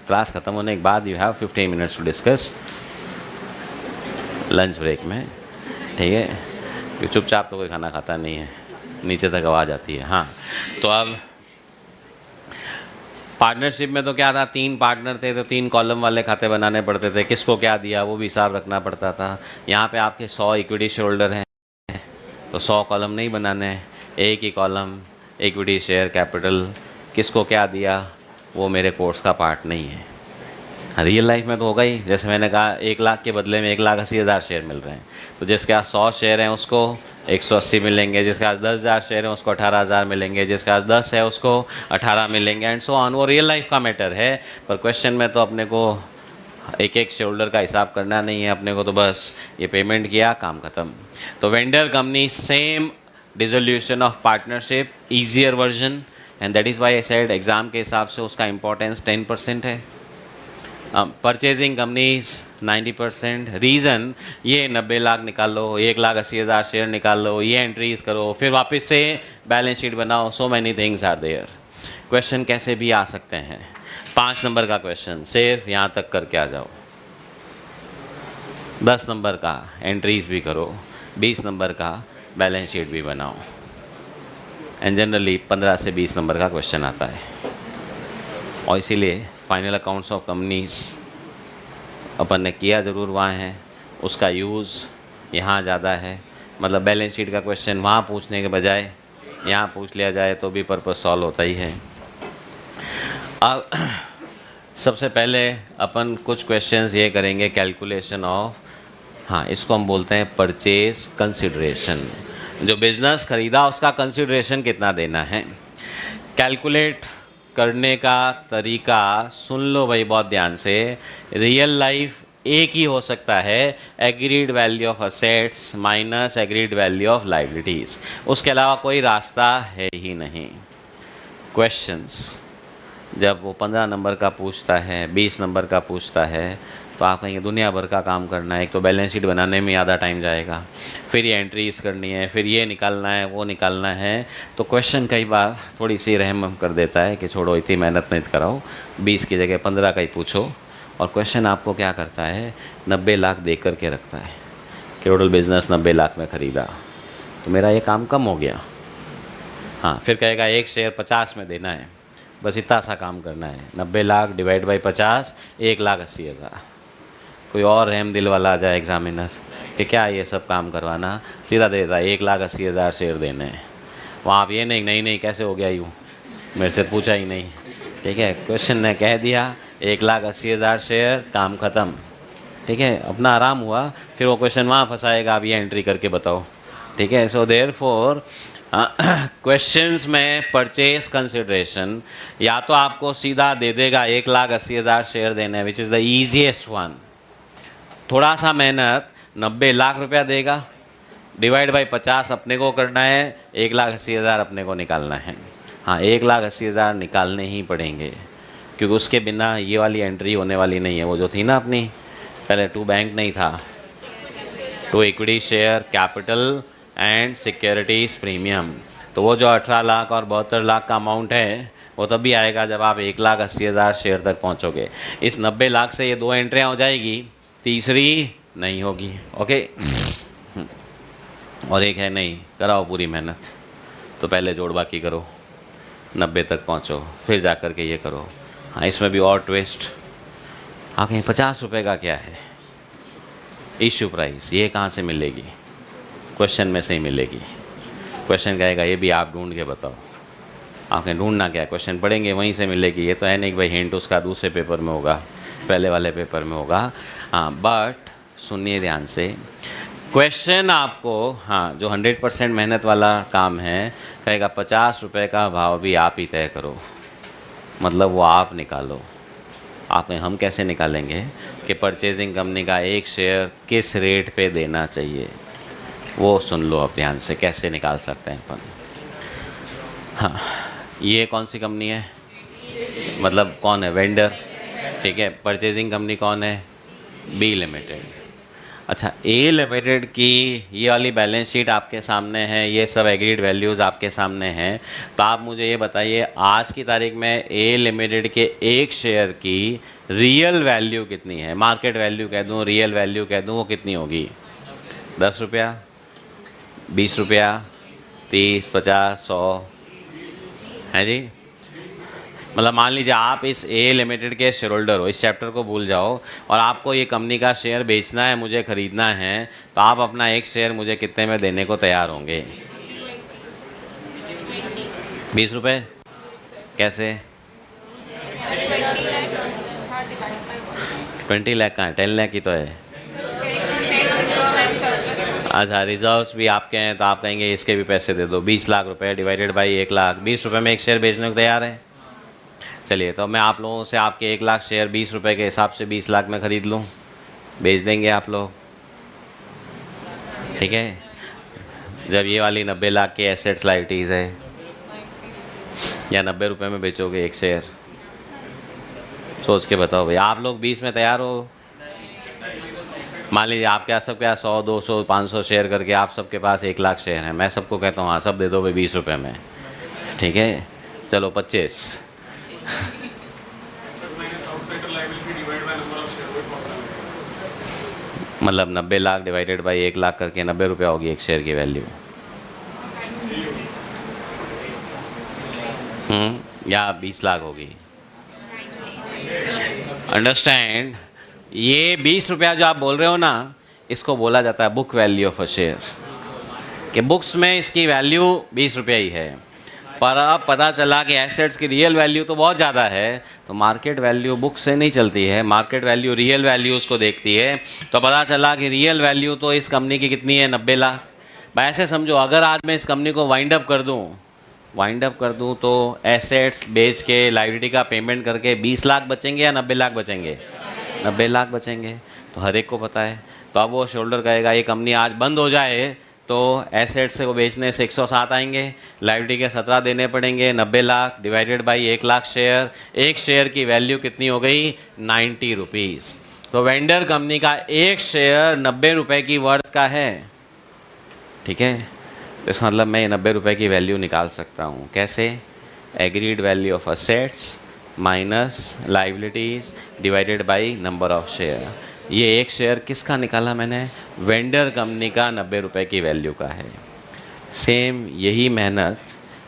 Speaker 1: क्लास ख़त्म होने के बाद you have 15 minutes to discuss lunch break में, ठीक है, कि चुपचाप तो कोई खाना खाता नहीं है, नीचे तक आवाज़ आती है। हाँ, तो अब पार्टनरशिप में तो क्या था, 3 पार्टनर थे तो 3 कॉलम वाले खाते बनाने पड़ते थे, किसको क्या दिया वो भी हिसाब रखना पड़ता था। यहाँ पे आपके 100 इक्विटी शेयरहोल्डर हैं तो 100 कॉलम नहीं बनाने हैं, एक ही कॉलम इक्विटी शेयर कैपिटल, किसको क्या दिया वो मेरे कोर्स का पार्ट नहीं है। रियल लाइफ में तो होगा ही, जैसे मैंने कहा 1 लाख के बदले में 1,80,000 शेयर मिल रहे हैं, तो जिसके पास 100 शेयर हैं उसको 180 मिलेंगे, जिसके पास 10,000 शेयर हैं उसको 18,000 मिलेंगे, जिसके पास 10 है उसको 18 मिलेंगे, एंड सो ऑन। वो रियल लाइफ का मैटर है, पर क्वेश्चन में तो अपने को एक एक शेयरहोल्डर का हिसाब करना नहीं है, अपने को तो बस ये पेमेंट किया, काम ख़त्म। तो vendor company same dissolution of partnership, easier version, and that is why I said exam के हिसाब से उसका इंपॉर्टेंस 10% है। Purchasing companies 90%। रीज़न ये 90 लाख निकाल लो, 1,80,000 शेयर निकाल लो, ये एंट्रीज करो, फिर वापस से बैलेंस शीट बनाओ, so many things are there. Question कैसे भी आ सकते हैं। 5 नंबर का क्वेश्चन सिर्फ यहाँ तक करके आ जाओ, 10 नंबर का एंट्रीज भी करो, 20 नंबर का बैलेंस शीट भी बनाओ, एंड जनरली 15 से 20 नंबर का क्वेश्चन आता है। और इसीलिए फाइनल अकाउंट्स ऑफ कंपनीज अपन ने किया ज़रूर वहाँ है, उसका यूज़ यहाँ ज़्यादा है। मतलब बैलेंस शीट का क्वेश्चन वहाँ पूछने के बजाय यहाँ पूछ लिया जाए तो भी पर्पस सॉल्व होता ही है। अब सबसे पहले अपन कुछ क्वेश्चंस ये करेंगे, कैलकुलेशन ऑफ, हाँ इसको हम बोलते हैं परचेज कंसिडरेशन। जो बिज़नेस ख़रीदा उसका कंसिडरेशन कितना देना है, कैलकुलेट करने का तरीका सुन लो भाई बहुत ध्यान से। रियल लाइफ एक ही हो सकता है, agreed value of assets minus agreed value of liabilities, उसके अलावा कोई रास्ता है ही नहीं। क्वेश्चंस जब वो 15 नंबर का पूछता है, 20 नंबर का पूछता है, तो आप कहेंगे दुनिया भर का काम करना है, एक तो बैलेंस शीट बनाने में आधा टाइम जाएगा, फिर ये एंट्रीज करनी है, फिर ये निकालना है, वो निकालना है। तो क्वेश्चन कई बार थोड़ी सी रहम कर देता है कि छोड़ो इतनी मेहनत नहीं कराओ, 20 की जगह 15 का ही पूछो। और क्वेश्चन आपको क्या करता है, 90 लाख दे कर के रखता है कि टोटल बिजनेस 90 लाख में ख़रीदा, तो मेरा ये काम कम हो गया। हाँ, फिर कहेगा एक शेयर 50 में देना है, बस इतना सा काम करना है, 90 लाख डिवाइड बाई 50, 1,80,000। कोई और रहम दिल वाला आ जाए एग्जामिनर कि क्या ये सब काम करवाना, सीधा दे देता है 1,80,000 शेयर देने हैं। वहाँ आप ये नहीं कैसे हो गया यूँ, मेरे से पूछा ही नहीं। ठीक है, क्वेश्चन ने कह दिया 1,80,000 शेयर, काम ख़त्म। ठीक है, अपना आराम हुआ, फिर वो क्वेश्चन वहाँ फंसाएगा, आप ये एंट्री करके बताओ। ठीक है, सो देयरफॉर क्वेश्चंस में परचेज कंसिडरेशन या तो आपको सीधा दे देगा 1,80,000 शेयर देने, which is the easiest one. थोड़ा सा मेहनत, 90 लाख रुपया देगा, डिवाइड बाई 50 अपने को करना है, 1,80,000 अपने को निकालना है। हाँ, 1,80,000 निकालने ही पड़ेंगे, क्योंकि उसके बिना ये वाली एंट्री होने वाली नहीं है। वो जो थी ना अपनी पहले, टू बैंक नहीं था, to equity share capital and securities premium, तो वो जो 18 लाख और 72 लाख का अमाउंट है वो तभी आएगा जब आप 1,80,000 शेयर तक पहुंचोगे। इस 90 लाख से ये 2 एंट्रियाँ हो जाएगी, तीसरी नहीं होगी। ओके, और एक है नहीं, कराओ पूरी मेहनत, तो पहले जोड़ बाकी करो, 90 तक पहुंचो, फिर जा कर के ये करो। हाँ, इसमें भी और ट्विस्ट, हाँ कहीं 50 रुपये का क्या है इश्यू प्राइस, ये कहाँ से मिलेगी, क्वेश्चन में से ही मिलेगी। क्वेश्चन कहेगा ये भी आप ढूंढ के बताओ, आपने ढूंढना क्या, क्वेश्चन पढ़ेंगे वहीं से मिलेगी। ये तो है नहीं कि भाई हिंट उसका दूसरे पेपर में होगा, पहले वाले पेपर में होगा। हाँ, बट सुनिए ध्यान से, क्वेश्चन आपको, हाँ जो 100% मेहनत वाला काम है, कहेगा 50 रुपये का भाव भी आप ही तय करो, मतलब वो आप निकालो। आपने हम कैसे निकालेंगे कि परचेजिंग कंपनी का एक शेयर किस रेट पे देना चाहिए, वो सुन लो अब ध्यान से, कैसे निकाल सकते हैं अपन। हाँ, ये कौन सी कंपनी है, मतलब कौन है वेंडर। ठीक है, परचेजिंग कंपनी कौन है, बी लिमिटेड। अच्छा, ए लिमिटेड की ये वाली बैलेंस शीट आपके सामने है, ये सब एग्रीड वैल्यूज़ आपके सामने हैं। तो आप मुझे ये बताइए आज की तारीख में ए लिमिटेड के एक शेयर की रियल वैल्यू कितनी है, मार्केट वैल्यू कह दूँ, रियल वैल्यू कह दूँ, वो कितनी होगी, 10 रुपया, 20 रुपया, 30, 50, 100 है जी। मतलब मान लीजिए आप इस ए लिमिटेड के शेयर होल्डर हो, इस चैप्टर को भूल जाओ, और आपको ये कंपनी का शेयर बेचना है, मुझे ख़रीदना है, तो आप अपना एक शेयर मुझे कितने में देने को तैयार होंगे, 20 रुपये। कैसे, 20 लाख का है, 10 लाख की तो है। अच्छा, रिजर्व्स भी आपके हैं, तो आप कहेंगे इसके भी पैसे दे दो, 20 लाख रुपए डिवाइडेड बाई 1 लाख, 20 रुपये में एक शेयर बेचने को तैयार है। चलिए, तो मैं आप लोगों से आपके 1 लाख शेयर 20 रुपये के हिसाब से 20 लाख में ख़रीद लूँ, बेच देंगे आप लोग। ठीक है, जब ये वाली 90 लाख की एसेट्स लाइबिलिटीज़ है, या 90 रुपये में बेचोगे एक शेयर, सोच के बताओ भाई। आप लोग 20 में तैयार हो, मान लीजिए आपके पास सबके पास 100, 200, 500 शेयर करके आप सबके पास 1 लाख शेयर हैं, मैं सबको कहता हूँ हाँ सब दे दो भाई 20 रुपये में। ठीक है, चलो 25, मतलब 90 लाख डिवाइडेड बाई 1 लाख करके 90 रुपया होगी एक शेयर की वैल्यू, या 20 लाख होगी। अंडरस्टैंड, ये 20 रुपया जो आप बोल रहे हो ना, इसको बोला जाता है book value of a share, कि बुक्स में इसकी वैल्यू 20 रुपया ही है, पर अब पता चला कि एसेट्स की रियल वैल्यू तो बहुत ज़्यादा है, तो मार्केट वैल्यू बुक से नहीं चलती है, मार्केट वैल्यू रियल वैल्यू उसको देखती है। तो पता चला कि रियल वैल्यू तो इस कंपनी की कितनी है, 90 लाख। भाई ऐसे समझो, अगर आज मैं इस कंपनी को वाइंड अप कर दूँ वाइंड अप कर दूं तो एसेट्स बेच के लाइबिलिटी का पेमेंट करके 20 लाख बचेंगे या 90 लाख बचेंगे? 90 लाख बचेंगे। तो हर एक को पता है। तो अब वो शोल्डर कहेगा ये कंपनी आज बंद हो जाए तो एसेट्स से वो बेचने से 107 आएंगे, लाइबिलिटी के 17 देने पड़ेंगे, 90 lakh divided by 1 lakh share, एक शेयर की वैल्यू कितनी हो गई? 90 रुपीज़। तो वेंडर कंपनी का एक शेयर 90 रुपये की वर्थ का है। ठीक है, तो इसका मतलब मैं 90 रुपये की वैल्यू निकाल सकता हूँ। कैसे? Agreed value of assets minus liabilities divided by number of share. ये एक शेयर किसका निकाला मैंने? वेंडर कंपनी का 90 रुपये की वैल्यू का है। सेम यही मेहनत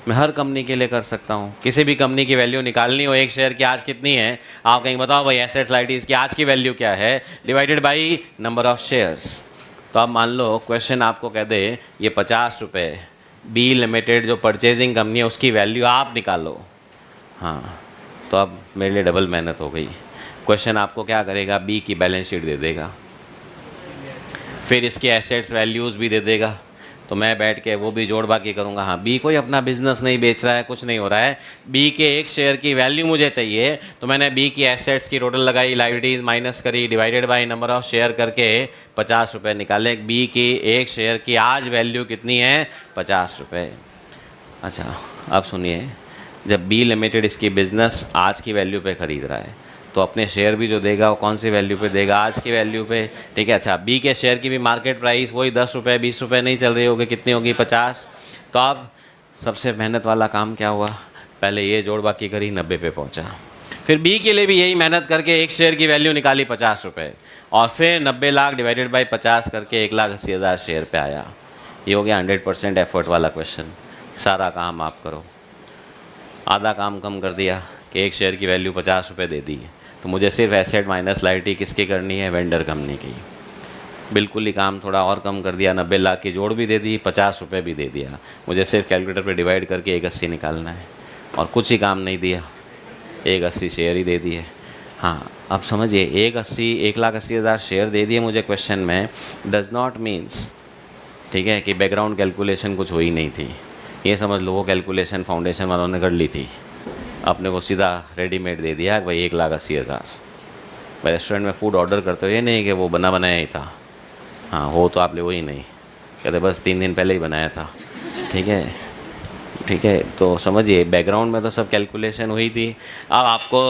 Speaker 1: मैं हर कंपनी के लिए कर सकता हूँ। किसी भी कंपनी की वैल्यू निकालनी हो, एक शेयर की आज कितनी है, आप कहीं बताओ भाई एसेट्स लाइबिलिटीज़ की आज की वैल्यू क्या है, divided by number of shares. तो अब मान लो क्वेश्चन आपको कह दे ये 50 रुपये बी लिमिटेड जो परचेजिंग कंपनी है उसकी वैल्यू आप निकालो। हाँ, तो अब मेरे लिए डबल मेहनत हो गई। क्वेश्चन आपको क्या करेगा? बी की बैलेंस शीट दे देगा, फिर इसके एसेट्स वैल्यूज़ भी दे देगा। तो मैं बैठ के वो भी जोड़ बाकी करूँगा। हाँ, बी कोई अपना बिजनेस नहीं बेच रहा है, कुछ नहीं हो रहा है, बी के एक शेयर की वैल्यू मुझे चाहिए। तो मैंने बी की एसेट्स की टोटल लगाई, लाइबिलिटीज़ माइनस करी, divided by number of share करके 50 रुपये निकाले। बी की एक शेयर की आज वैल्यू कितनी है? 50 रुपये। अच्छा, अब सुनिए, जब बी लिमिटेड इसकी बिज़नेस आज की वैल्यू पे ख़रीद रहा है तो अपने शेयर भी जो देगा वो कौन सी वैल्यू पे देगा? आज की वैल्यू पे। ठीक है, अच्छा, बी के शेयर की भी मार्केट प्राइस वही 10 रुपये 20 रुपये नहीं चल रही होगी, कितनी होगी? 50। तो अब सबसे मेहनत वाला काम क्या हुआ? पहले ये जोड़ बाकी करी, 90 पे पहुंचा। फिर बी के लिए भी यही मेहनत करके एक शेयर की वैल्यू निकाली 50 रुपये, और फिर 90 लाख डिवाइडेड बाई 50 करके 1,80,000 शेयर पे आया। ये हो गया 100% एफर्ट वाला क्वेश्चन। सारा काम आप करो, आधा काम कम कर दिया कि एक शेयर की वैल्यू 50 रुपये दे दी, तो मुझे सिर्फ एसेट माइनस लाइबिलिटी किसकी करनी है? वेंडर कंपनी की। बिल्कुल ही काम थोड़ा और कम कर दिया, 90 लाख की जोड़ भी दे दी, 50 रुपये भी दे दिया। मुझे सिर्फ कैलकुलेटर पे डिवाइड करके 180 निकालना है, और कुछ ही काम नहीं दिया, 180 शेयर ही दे दिए। हाँ, अब समझिए, 1,80,000 शेयर दे दिए मुझे क्वेश्चन में, डज नॉट मीन्स, ठीक है, कि बैकग्राउंड कैलकुलेशन कुछ हुई नहीं थी। ये समझ लो वो कैलकुलेशन फाउंडेशन वालों ने कर ली थी, अपने को सीधा रेडीमेड दे दिया कि भाई 1,80,000। भाई रेस्टोरेंट में फूड ऑर्डर करते हो ये नहीं कि वो बना बनाया ही था। हाँ, हो तो आप ले वही नहीं, कहते बस 3 दिन पहले ही बनाया था। ठीक है, ठीक है, तो समझिए बैकग्राउंड में तो सब कैलकुलेशन हुई थी। अब आपको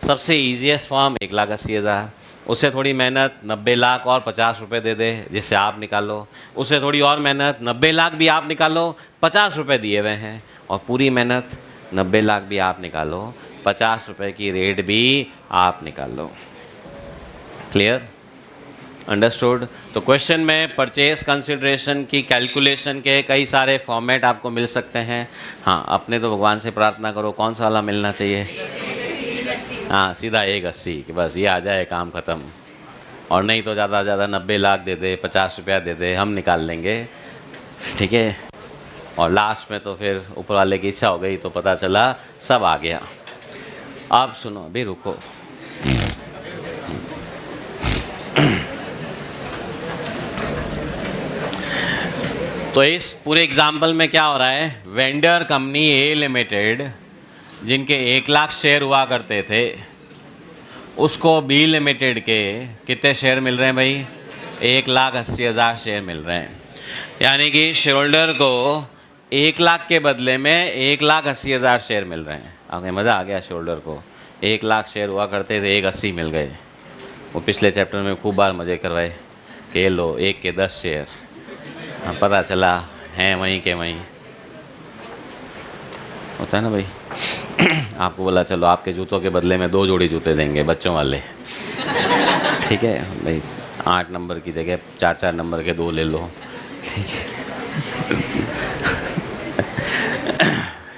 Speaker 1: सबसे ईजीएस्ट फॉर्म 1,80,000, उससे थोड़ी मेहनत 90 लाख और 50 रुपये दे दे जिससे आप निकालो, उससे थोड़ी और मेहनत 90 लाख भी आप निकालो, 50 रुपये दिए हुए हैं, और पूरी मेहनत 90 लाख भी आप निकालो, 50 रुपये की रेट भी आप निकालो। क्लियर? अंडरस्टूड? तो क्वेश्चन में परचेज कंसिडरेशन की कैलकुलेशन के कई सारे फॉर्मेट आपको मिल सकते हैं। हाँ, अपने तो भगवान से प्रार्थना करो कौन सा वाला मिलना चाहिए। हाँ, सीधा 180 कि बस ये आ जाए, काम ख़त्म। और नहीं तो ज़्यादा से ज़्यादा 90 लाख दे दे, 50 रुपया दे दे, हम निकाल लेंगे। ठीक है, और लास्ट में तो फिर ऊपर वाले की इच्छा हो गई तो पता चला सब आ गया। आप सुनो, अभी रुको। तो इस पूरे एग्जाम्पल में क्या हो रहा है? वेंडर कंपनी ए लिमिटेड जिनके 1 लाख शेयर हुआ करते थे, उसको बी लिमिटेड के कितने शेयर मिल रहे हैं भाई? 1,80,000 शेयर मिल रहे हैं। यानी कि शेयर होल्डर को 1 लाख के बदले में 1,80,000 शेयर मिल रहे हैं। आगे मज़ा आ गया। शेयर होल्डर को 1 लाख शेयर हुआ करते थे, 180 मिल गए। वो पिछले चैप्टर में खूब बार मज़े करवाए कि लो 1 के 10 शेयर, पता चला हैं वहीं के वहीं। होता है ना भाई। आपको बोला चलो आपके जूतों के बदले में 2 जोड़ी जूते देंगे बच्चों वाले। ठीक है भाई, 8 नंबर की जगह 4-4 नंबर के 2 ले लो। ठीक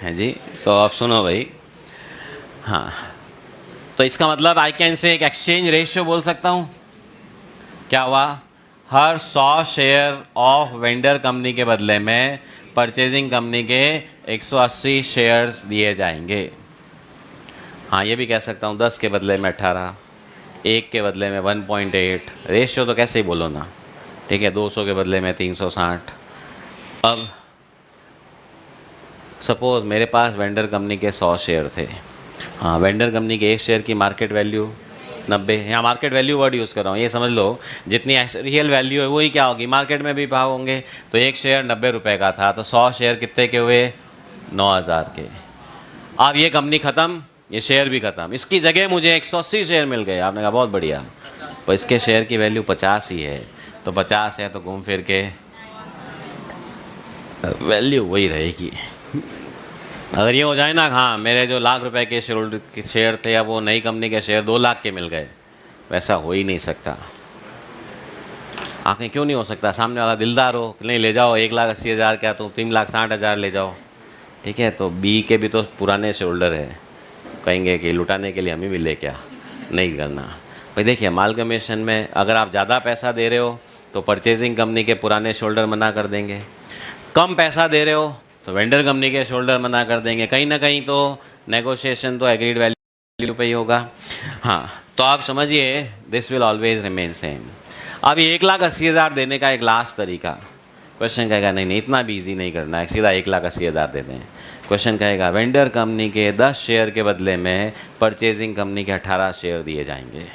Speaker 1: है जी। सो आप सुनो भाई। हाँ, तो इसका मतलब आई कैन से एक एक्सचेंज रेशियो बोल सकता हूँ। क्या हुआ? हर 100 शेयर ऑफ वेंडर कंपनी के बदले में परचेजिंग कंपनी के 180 शेयर्स दिए जाएंगे। हाँ, ये भी कह सकता हूँ 10 के बदले में 18, 1 के बदले में 1.8। रेशियो तो कैसे ही बोलो ना। ठीक है, 200 के बदले में 360। अब सपोज़ मेरे पास वेंडर कंपनी के 100 शेयर थे। हाँ, वेंडर कंपनी के एक शेयर की मार्केट वैल्यू 90, यहाँ मार्केट वैल्यू वर्ड यूज़ कर रहा हूँ, ये समझ लो जितनी रियल वैल्यू है वही क्या होगी, मार्केट में भी भाव होंगे। तो एक शेयर 90 रुपये का था, तो 100 शेयर कितने के हुए, 9000 के। अब ये कंपनी ख़त्म, ये शेयर भी ख़त्म, इसकी जगह मुझे 180 शेयर मिल गए। आपने कहा बहुत बढ़िया, तो इसके शेयर की वैल्यू 50 ही है, तो 50 है तो घूम फिर के वैल्यू वही रहेगी। अगर ये हो जाए ना, हाँ मेरे जो लाख रुपए के शेयर थे अब वो नई कंपनी के शेयर 2 लाख के मिल गए, वैसा हो ही नहीं सकता। आंखें क्यों नहीं हो सकता, सामने वाला दिलदार हो, नहीं ले जाओ 1,80,000 क्या तो 3,60,000 ले जाओ, ठीक है। तो बी के भी तो पुराने शेयर होल्डर है, कहेंगे कि लुटाने के लिए हमें भी ले क्या, नहीं करना भाई। देखिए अमालगमेशन में अगर आप ज़्यादा पैसा दे रहे हो तो परचेजिंग कंपनी के पुराने शोल्डर मना कर देंगे, कम पैसा दे रहे हो तो वेंडर कंपनी के शोल्डर मना कर देंगे। कहीं ना कहीं तो नेगोशिएशन तो एग्रीड वैल्यू पे ही होगा। हाँ, तो आप समझिए this will always remain same. अब ये 1,80,000 देने का एक लास्ट तरीका, क्वेश्चन कहेगा नहीं नहीं इतना भी ईजी नहीं करना है, सीधा 1,80,000 दे दें। क्वेश्चन कहेगा वेंडर कंपनी के 10 शेयर के बदले में परचेजिंग कंपनी के 18 शेयर दिए जाएंगे।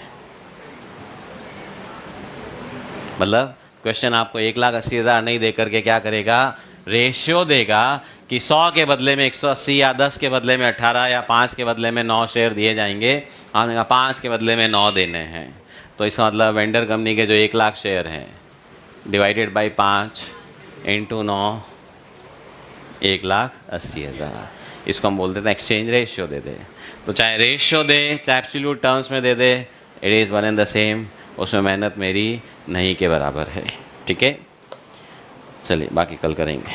Speaker 1: मतलब क्वेश्चन आपको 1,80,000 नहीं दे करके क्या करेगा, रेशियो देगा कि 100 के बदले में 180 या 10 के बदले में 18 या 5 के बदले में 9 शेयर दिए जाएंगे। आपने कहा 5 के बदले में 9 देने हैं, तो इसका मतलब वेंडर कंपनी के जो 1,00,000 शेयर हैं डिवाइडेड बाई 5 इंटू 9, 1,80,000। इसको हम बोल देते हैं एक्सचेंज रेशियो दे दे। तो चाहे रेशियो दे चाहे एब्सोल्यूट टर्म्स में दे दे, it is one and the same, उसमें मेहनत मेरी नहीं के बराबर है, ठीक है। चलिए बाकी कल करेंगे।